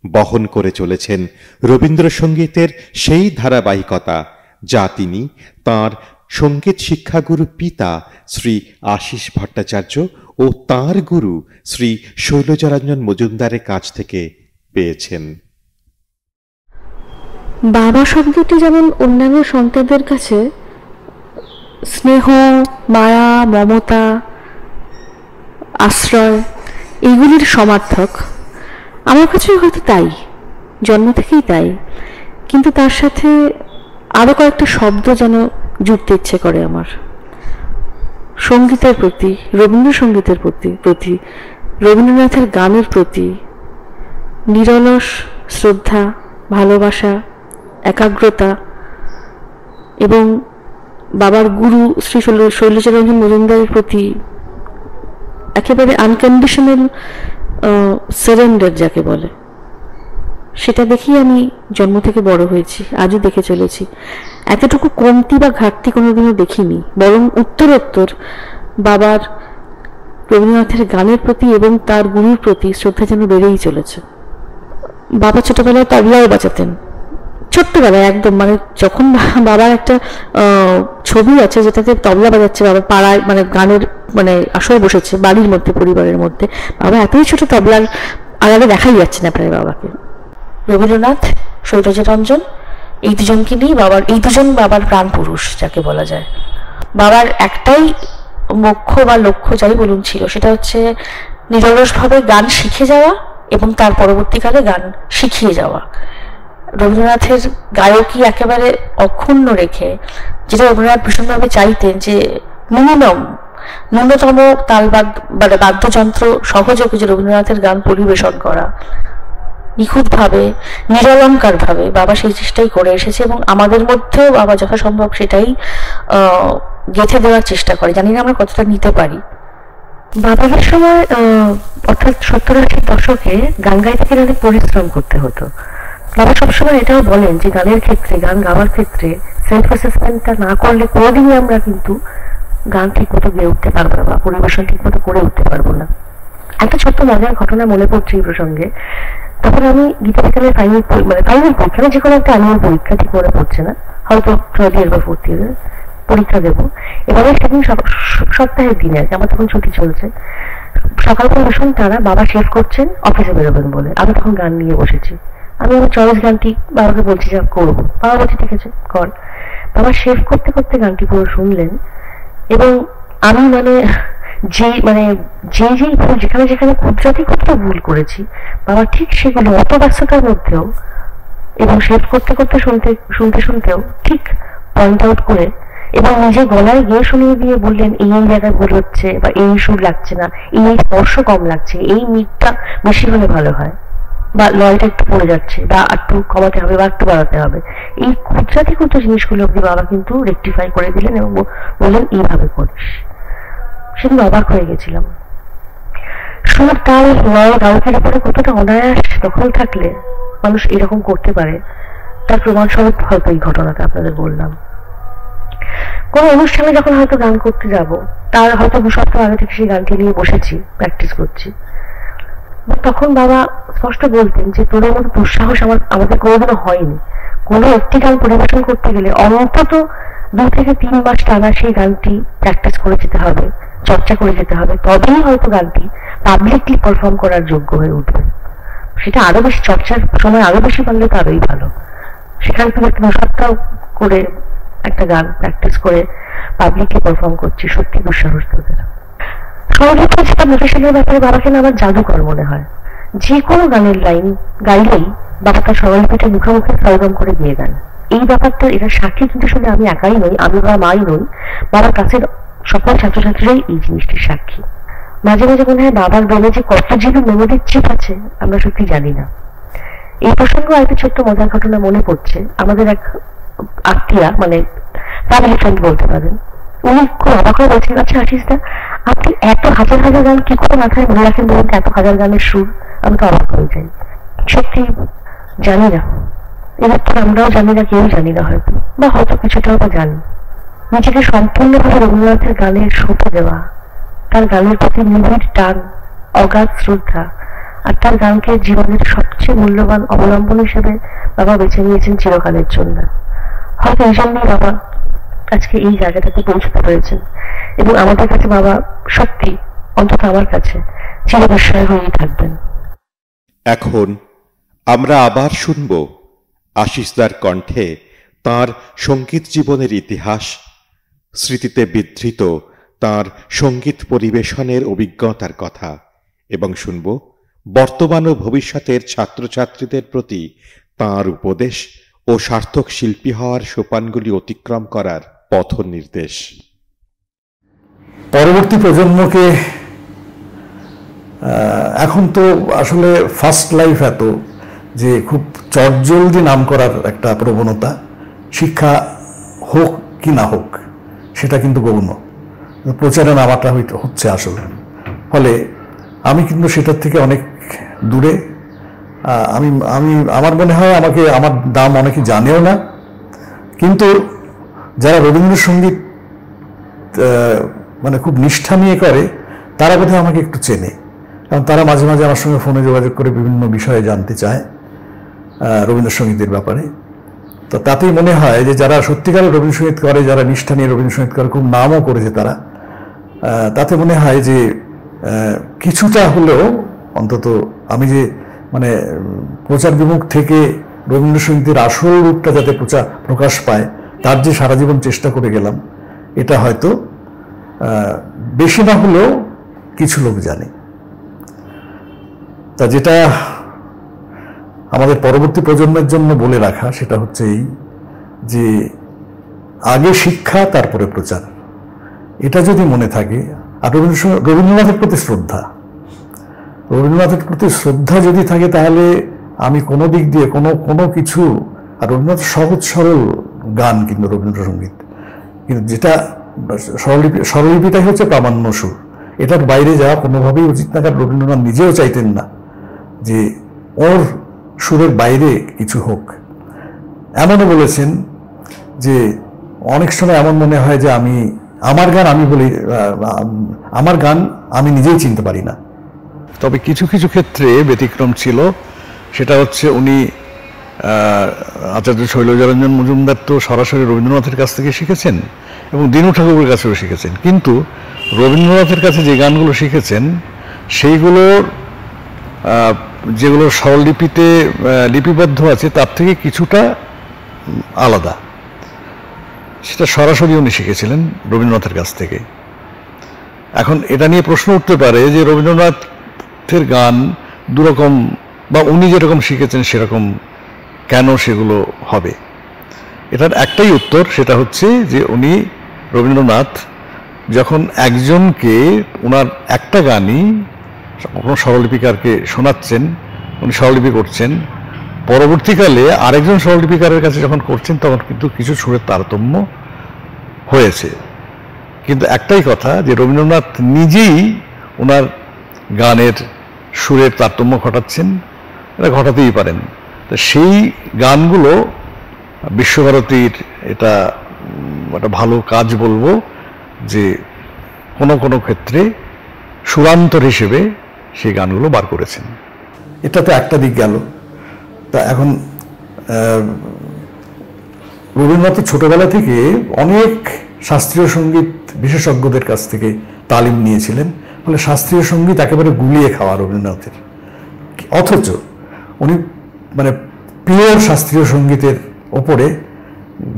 Speaker 2: বহন করে চলেছেন রবীন্দ্রসঙ্গীতের সেই ধারাবাহিকতা যা তিনি তাঁর সঙ্গীত শিক্ষাগুরু পিতা শ্রী আশিস ভট্টাচার্য ও তাঁর গুরু শ্রী শৈলজারঞ্জন মজুমদারের কাছ থেকে পেয়েছেন।
Speaker 15: বাবা শব্দটি যেমন অন্যান্য সন্তানদের কাছে স্নেহ, মায়া, মমতা, আশ্রয় এইগুলির সমার্থক, আমার কাছে হয়তো তাই, জন্ম থেকেই তাই। কিন্তু তার সাথে আরও কয়েকটা শব্দ যেন জুড়তে ইচ্ছে করে আমার। সঙ্গীতের প্রতি, রবীন্দ্রসঙ্গীতের প্রতি, রবীন্দ্রনাথের গানের প্রতি নিরলস শ্রদ্ধা, ভালোবাসা, একাগ্রতা এবং বাবার গুরু শ্রী শৈলজারঞ্জন মজুমদারের প্রতি একেবারে আনকন্ডিশনাল সারেন্ডার যাকে বলে, সেটা দেখেই আমি জন্ম থেকে বড় হয়েছি, আজও দেখে চলেছি। এতটুকু কমতি বা ঘাটতি কোনোদিনও দেখিনি, বরং উত্তরোত্তর বাবার রবীন্দ্রনাথের গানের প্রতি এবং তার গুরুর প্রতি শ্রদ্ধা যেন বেড়েই চলেছে। বাবা ছোটবেলায় তবলাও বাজাতেন, ছোট্টবেলায় একদম, মানে যখন বাবার একটা ছবি আছে যেটাতে তবলা বাজাচ্ছে বাবা পাড়ায়, মানে গানের মানে আসর বসেছে বাড়ির মধ্যে, পরিবারের মধ্যে, বাবা এতই ছোট তবলার আড়ালে দেখাই যাচ্ছে না প্রায় বাবাকে। রবীন্দ্রনাথ, শৈলজারঞ্জন এই দুজনকে নিয়ে এই দুজন বাবার প্রাণ পুরুষ যাকে বলা যায়। বাবার একটাই মুখ্য বা লক্ষ্য যাই বলুন ছিল, সেটা হচ্ছে নিরলসভাবে গান শিখে যাওয়া এবং তার পরবর্তীকালে গান শিখিয়ে যাওয়া। রবীন্দ্রনাথের গায়কী একেবারে অক্ষুণ্ণ রেখে, যেটা রবীন্দ্রনাথ ভীষণভাবে চাইতেন যে ন্যূনতম মানে বাদ্যযন্ত্র সহযোগে যে রবীন্দ্রনাথের গান পরিবেশন করা, নিখুঁতভাবে, নিরলঙ্কারভাবে বাবা সেই চেষ্টাই করে এসেছে এবং আমাদের মধ্যেও বাবা যথাসম্ভব সেটাই গেঁথে দেওয়ার চেষ্টা করে। জানি না আমরা কতটা নিতে পারি। বাবার সময় অর্থাৎ 70-80 দশকে গান গাইতে গেলে অনেক পরিশ্রম করতে হতো। বাবা সবসময় এটাও বলেন যে গানের ক্ষেত্রে, গান গাওয়ার ক্ষেত্রে সেলফ অ্যাসেসমেন্টটা না করলে কোনোদিনই আমরা কিন্তু গান ঠিক মতো গেয়ে উঠতে পারবো না বা পরিবেশন ঠিক মতো করে উঠতে পারবো না। একটা ছোট্ট মজার ঘটনা মনে পড়ছে এই প্রসঙ্গে। তখন আমি গীতাবিজ্ঞানের ফাইনাল পরীক্ষা, যে কোনো একটা অ্যানুয়াল পরীক্ষা, ঠিক মনে পড়ছে না, হয়তো 3rd year বা 4th year পরীক্ষা দেবো। এবারে সেদিন সপ্তাহের দিনে আর কি, আমার তখন ছুটি চলছে, সকাল পরিবেশন তারা বাবা শেভ করছেন অফিসে বেরোবেন বলে। আমি তখন গান নিয়ে বসেছি, আমি আমার চয়েস গানটি বাবাকে বলছি যে করবো। বাবা বলছে ঠিক আছে কর। বাবা শেভ করতে করতে গানটি পুরো শুনলেন এবং আমি যেই ভুল, যেখানে যেখানে ক্ষুদ্রাতি ক্ষুদ্র ভুল করেছি বাবা ঠিক সেগুলো অত ব্যস্ততার মধ্যেও এবং শেভ করতে করতে শুনতেও ঠিক পয়েন্ট আউট করে এবং নিজের গলায় গিয়ে শুনিয়ে দিয়ে বললেন এই জায়গায় ভুল হচ্ছে বা এই সুর লাগছে না, এই স্পর্শ কম লাগছে, এই মিটটা বেশি হলে ভালো হয়, বা লয়টা একটু পড়ে যাচ্ছে, বা একটু কমাতে হবে বা একটু বাড়াতে হবে। এই ক্ষুদ্রাতি ক্ষুদ্র জিনিসগুলো বাবা কিন্তু রেকটিফাই করে দিলেন এবং বললেন এইভাবে করিস। সেদিন অবাক হয়ে গেছিলাম। সুর, তাল, লয়, গায়কের উপরে কতটা অনায়াস দখল থাকলে মানুষ এরকম করতে পারে, তার প্রমাণস্বরূপ হয়তো এই ঘটনাটা আপনাদের বললাম। কোনো অনুষ্ঠানে যখন হয়তো গান করতে যাব, তার হয়তো 2 সপ্তাহ আগে থেকে সেই গানকে নিয়ে বসেছি, প্র্যাকটিস করছি, তখন বাবা স্পষ্ট বলতেন যে তোর মতো দুঃসাহস আমাদের কোনোদিনও হয়নি। কোনো একটি গান পরিবেশন করতে গেলে অন্তত 2 থেকে 3 মাস টানা সেই গানটি প্র্যাকটিস করে যেতে হবে, চর্চা করে যেতে হবে, তবেই হয়তো গানটি পাবলিকলি পারফর্ম করার যোগ্য হয়ে উঠবে। সেটা আরো বেশি চর্চার সময় আরো বেশি পারলে তো আরোই ভালো। সেখানে তুমি একটা 2 সপ্তাহ করে একটা গান প্র্যাকটিস করে পাবলিকে পারফর্ম করছি, সত্যি দুঃসাহস তোদের। স্বরলিপি যেটা নোটেশনের ব্যাপারে বাবাকে না আমার জাদুকর মনে হয়। যে কোনো গানের লাইন গাইলেই বাবা তার স্বরলিপিটা মুখে মুখে সরগম করে দিয়ে দেন। এই ব্যাপারটা এটা সাক্ষী কিন্তু শুধু আমি একাই নই, আমি বা মাই নই, বাবার কাছের সকল ছাত্রছাত্রীরাই এই জিনিসটির সাক্ষী। মাঝে মাঝে মনে হয় বাবার ব্রেনে যে কত জীবন মেমোরির চিপ আছে আমরা সত্যি জানি না। এই প্রসঙ্গে একটা ছোট্ট মজার ঘটনা মনে পড়ছে। আমাদের এক আত্মীয়া, মানে ফ্যামিলি ফ্রেন্ড বলতে পারেন, উনি খুব অবাক হয়ে বলছেন, আচ্ছা আশিস দা, আপনি এত হাজার হাজার গান কি করে মাথায় মনে রাখেন বলুন, এত হাজার গানের সুর? আমি তো অবাক হয়ে যাই, সত্যি জানি না। এবার তো আমরাও জানি না, কেউ জানি না হয়তো, বা হয়তো কিছুটাও বা জানি। নিজেকে সম্পূর্ণভাবে রবীন্দ্রনাথের গানের সঁপে দেওয়া, তার গানের প্রতি নিবিড় টান, অগাধ শ্রদ্ধা, আর তার গানকে জীবনের সবচেয়ে মূল্যবান অবলম্বন হিসেবে বাবা বেছে নিয়েছেন চিরকালের জন্য। হয়তো এই জন্যই বাবা আজকে এই জায়গাটাতে পৌঁছতে পেরেছেন, এবং আমাদের কাছে বাবা সত্যি, অন্তত আমার কাছে, চিরবিস্ময় হয়েই থাকবেন।
Speaker 2: এখন আমরা আবার শুনব আশিসদার কণ্ঠে তাঁর সঙ্গীত জীবনের ইতিহাস, স্মৃতিতে বিধৃত তাঁর সঙ্গীত পরিবেশনের অভিজ্ঞতার কথা, এবং শুনব বর্তমান ও ভবিষ্যতের ছাত্রছাত্রীদের প্রতি তাঁর উপদেশ ও সার্থক শিল্পী হওয়ার সোপানগুলি অতিক্রম করার পথ নির্দেশ।
Speaker 3: পরবর্তী প্রজন্মকে এখন তো আসলে ফার্স্ট লাইফ এত যে খুব চটজলদি নাম করার একটা প্রবণতা, শিক্ষা হোক কি না হোক সেটা কিন্তু গৌণ, প্রচারে নামাটা হচ্ছে আসলে। ফলে আমি কিন্তু সেটার থেকে অনেক দূরে। আমার মনে হয় আমার দাম অনেকে জানেও না, কিন্তু যারা রবীন্দ্রসঙ্গীত মানে খুব নিষ্ঠা নিয়ে করে তারা বোধহয় আমাকে একটু চেনে, কারণ তারা মাঝে মাঝে আমার সঙ্গে ফোনে যোগাযোগ করে বিভিন্ন বিষয়ে জানতে চায় রবীন্দ্রসঙ্গীতের ব্যাপারে। তো তাতেই মনে হয় যে যারা সত্যিকারের রবীন্দ্রসঙ্গীত করে, যারা নিষ্ঠা নিয়ে রবীন্দ্রসঙ্গীত করে, খুব নামও করেছে তারা, তাতে মনে হয় যে কিছুটা হলেও অন্তত আমি যে মানে প্রচার বিমুখ থেকে রবীন্দ্রসঙ্গীতের আসল রূপটা যাতে প্রকাশ পায় তার যে সারা জীবন চেষ্টা করে গেলাম, এটা হয়তো বেশি না হলেও কিছু লোক জানে। তা যেটা আমাদের পরবর্তী প্রজন্মের জন্য বলে রাখা সেটা হচ্ছে এই যে আগে শিক্ষা তারপরে প্রচার, এটা যদি মনে থাকে। আর রবীন্দ্রনাথের প্রতি শ্রদ্ধা যদি থাকে তাহলে আমি কোনো দিক দিয়ে কোনো কিছু, আর রবীন্দ্রনাথ সহজ সরল গান কিন্তু রবীন্দ্রসঙ্গীত, কিন্তু যেটা স্বরলিপিটাই হচ্ছে প্রামাণ্য সুর, এটার বাইরে যাওয়া কোনোভাবেই উচিত না। কারণ রবীন্দ্রনাথ নিজেও চাইতেন না যে ওর সুরের বাইরে কিছু হোক। এমনও বলেছেন যে অনেক সময় এমন মনে হয় যে আমার গান আমি নিজেই চিনতে পারি না।
Speaker 12: তবে কিছু কিছু ক্ষেত্রে ব্যতিক্রম ছিল, সেটা হচ্ছে উনি আচার্য শৈলজারঞ্জন মজুমদার তো সরাসরি রবীন্দ্রনাথের কাছ থেকে শিখেছেন এবং দীনু ঠাকুরের কাছেও শিখেছেন, কিন্তু রবীন্দ্রনাথের কাছে যে গানগুলো শিখেছেন সেইগুলোর যেগুলো স্বরলিপিতে লিপিবদ্ধ আছে তার থেকে কিছুটা আলাদা, সেটা সরাসরি উনি শিখেছিলেন রবীন্দ্রনাথের কাছ থেকে। এখন এটা নিয়ে প্রশ্ন উঠতে পারে যে রবীন্দ্রনাথের গান দুরকম, বা উনি যেরকম শিখেছেন সেরকম কেন সেগুলো হবে? এটার একটাই উত্তর, সেটা হচ্ছে যে রবীন্দ্রনাথ যখন একজনকে ওনার একটা গানই কোনো স্বরলিপিকারকে শোনাচ্ছেন, উনি স্বরলিপি করছেন, পরবর্তীকালে আরেকজন স্বরলিপিকারের কাছে যখন করছেন তখন কিন্তু কিছু সুরের তারতম্য হয়েছে। কিন্তু একটাই কথা যে রবীন্দ্রনাথ নিজেই ওনার গানের সুরের তারতম্য ঘটাচ্ছেন, এটা ঘটাতেই পারেন। তো সেই গানগুলো বিশ্বভারতীর এটা একটা ভালো কাজ বলবো যে কোনো ক্ষেত্রে সুরান্তর হিসেবে সেই গানগুলো বার করেছেন।
Speaker 3: এটা তো একটা দিক গেল। তা এখন রবীন্দ্রনাথ ছোটবেলা থেকে অনেক শাস্ত্রীয় সঙ্গীত বিশেষজ্ঞদের কাছ থেকে তালিম নিয়েছিলেন, ফলে শাস্ত্রীয় সঙ্গীত একেবারে গুলিয়ে খাওয়া রবীন্দ্রনাথের, অথচ উনি মানে পিওর শাস্ত্রীয় সঙ্গীতের ওপরে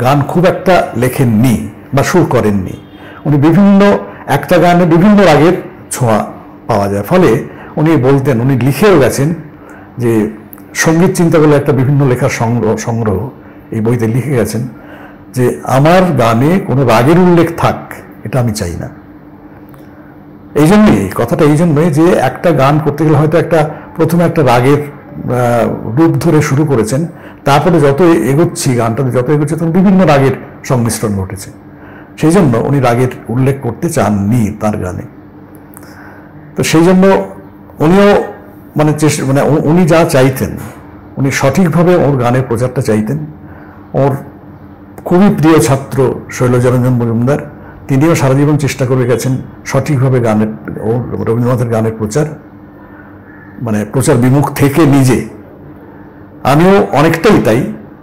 Speaker 3: গান খুব একটা লেখেননি বা সুর করেননি। উনি বিভিন্ন একটা গানে বিভিন্ন রাগের ছোঁয়া পাওয়া যায়, ফলে উনি বলতেন, উনি লিখেও গেছেন যে সঙ্গীত চিন্তা করলে একটা বিভিন্ন লেখার সংগ্রহ এই বইতে লিখে গেছেন যে আমার গানে কোনো রাগের উল্লেখ থাক এটা আমি চাই না। এই জন্যই কথাটা, এই জন্যই যে একটা গান করতে গেলে হয়তো প্রথমে একটা রাগের রূপ ধরে শুরু করেছেন, তারপরে যত এগোচ্ছি গানটা যত এগোচ্ছে তখন বিভিন্ন রাগের সংমিশ্রণ ঘটেছে। সেই জন্য উনি রাগের উল্লেখ করতে চাননি তার গানে। তো সেই জন্য উনিও মানে উনি যা চাইতেন, উনি সঠিকভাবে ওর গানের প্রচারটা চাইতেন। ওর খুবই প্রিয় ছাত্র শৈলজারঞ্জন মজুমদার, তিনিও সারা জীবন চেষ্টা করে গেছেন সঠিকভাবে রবীন্দ্রনাথের গানের প্রচার বিমুখ থেকে নিজে। আমিও অনেকটাই তাই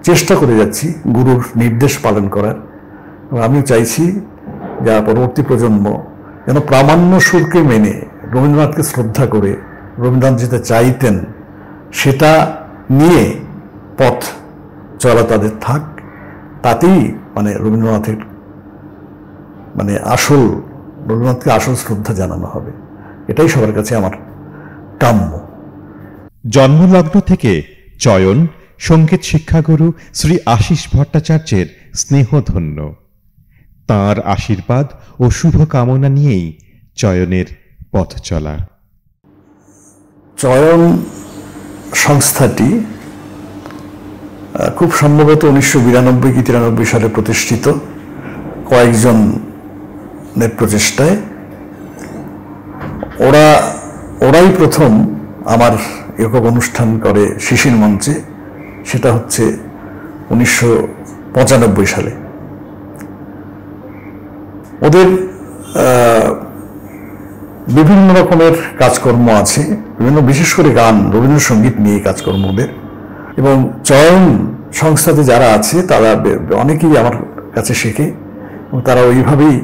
Speaker 3: চেষ্টা করে যাচ্ছি গুরুর নির্দেশ পালন করার। আমিও চাইছি যা পরবর্তী প্রজন্ম যেন প্রামাণ্য সুরকে মেনে রবীন্দ্রনাথকে শ্রদ্ধা করে রবীন্দ্রনাথ যেটা চাইতেন সেটা নিয়ে পথ চলা তাদের থাক, তাতেই রবীন্দ্রনাথের রবীন্দ্রনাথকে আসল শ্রদ্ধা জানানো হবে। এটাই সবার কাছে আমার কাম্য।
Speaker 2: জন্মলগ্ন থেকে চয়ন সঙ্গীত শিক্ষাগুরু শ্রী আশিস ভট্টাচার্যের স্নেহধন্য। তাঁর আশীর্বাদ ও শুভকামনা নিয়েই চয়নের পথ চলা।
Speaker 3: চয়ন সংস্থাটি খুব সম্ভবত 1992 কি 93 সালে প্রতিষ্ঠিত কয়েকজনের প্রচেষ্টায়। ওরাই প্রথম আমার একক অনুষ্ঠান করে শিশির মঞ্চে, সেটা হচ্ছে 1995 সালে। ওদের বিভিন্ন রকমের কাজকর্ম আছে, বিশেষ করে গান রবীন্দ্রসঙ্গীত নিয়ে কাজকর্ম ওদের। এবং চয়ন সংস্থাতে যারা আছে তারা অনেকেই আমার কাছে শেখে এবং তারা ওইভাবেই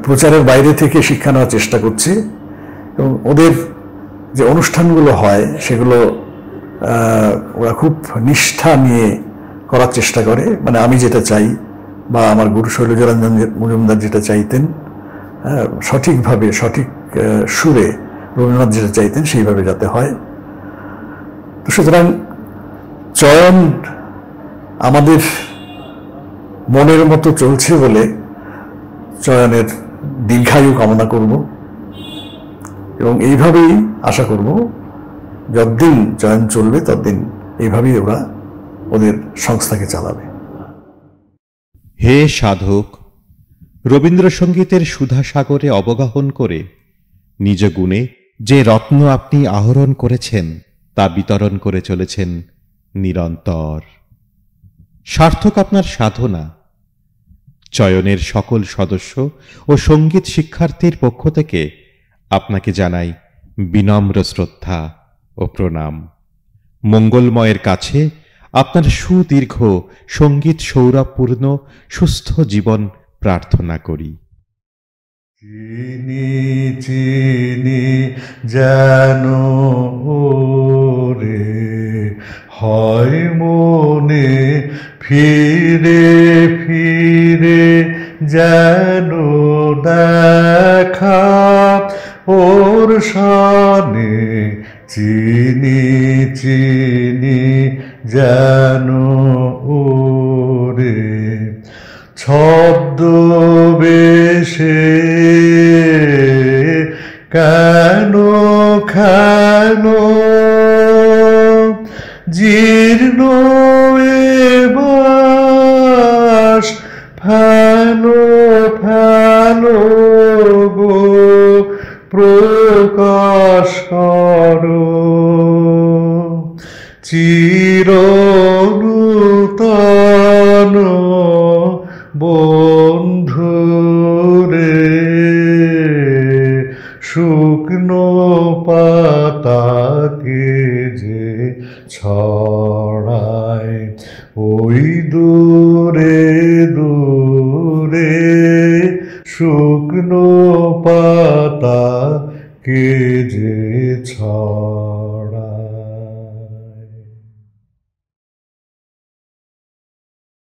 Speaker 3: প্রচারের বাইরে থেকে শিক্ষা নেওয়ার চেষ্টা করছে। এবং ওদের যে অনুষ্ঠানগুলো হয় সেগুলো ওরা খুব নিষ্ঠা নিয়ে করার চেষ্টা করে। আমি যেটা চাই বা আমার গুরু শৈলজারঞ্জন মজুমদার যেটা চাইতেন, সঠিকভাবে সঠিক সুরে রবীন্দ্রনাথ যেটা চাইতেন সেইভাবে যাতে হয়। তো সুতরাং চয়ন আমাদের মনের মতো চলছে বলে চয়নের দীর্ঘায়ু কামনা করব এবং এইভাবেই আশা করব যতদিন চয়ন চলবে ততদিন এইভাবেই ওরা ওদের সংস্থাকে চালাবে।
Speaker 2: হে সাধক, রবীন্দ্রসঙ্গীতের সুধাসাগরে অবগাহন করে নিজ গুণে যে রত্ন আপনি আহরণ করেছেন তা বিতরণ করে চলেছেন নিরন্তর। সার্থক আপনার সাধনা। চয়নের সকল সদস্য ও সঙ্গীত শিক্ষার্থীর পক্ষ থেকে আপনাকে জানাই বিনম্র শ্রদ্ধা ও প্রণাম। মঙ্গলময়ের কাছে আপনার সুদীর্ঘ সঙ্গীত সৌরভপূর্ণ সুস্থ জীবন প্রার্থনা করি।
Speaker 1: চিনি চিনি যেন রে হয় মনে ফিরে ফিরে যেন দেখা ওর শানে। চিনি চিনি যেন রে ছদ্মবেশে কেন কেন জীর্ণ বাস ফেলো ফেলো গো প্রকাশ করো চিরনূতন বন্ধুরে শুকনো পাতাকে যে ছড়ায় ওই দূরে দূরে শুকনো পাতাকে যে ছড়ায়।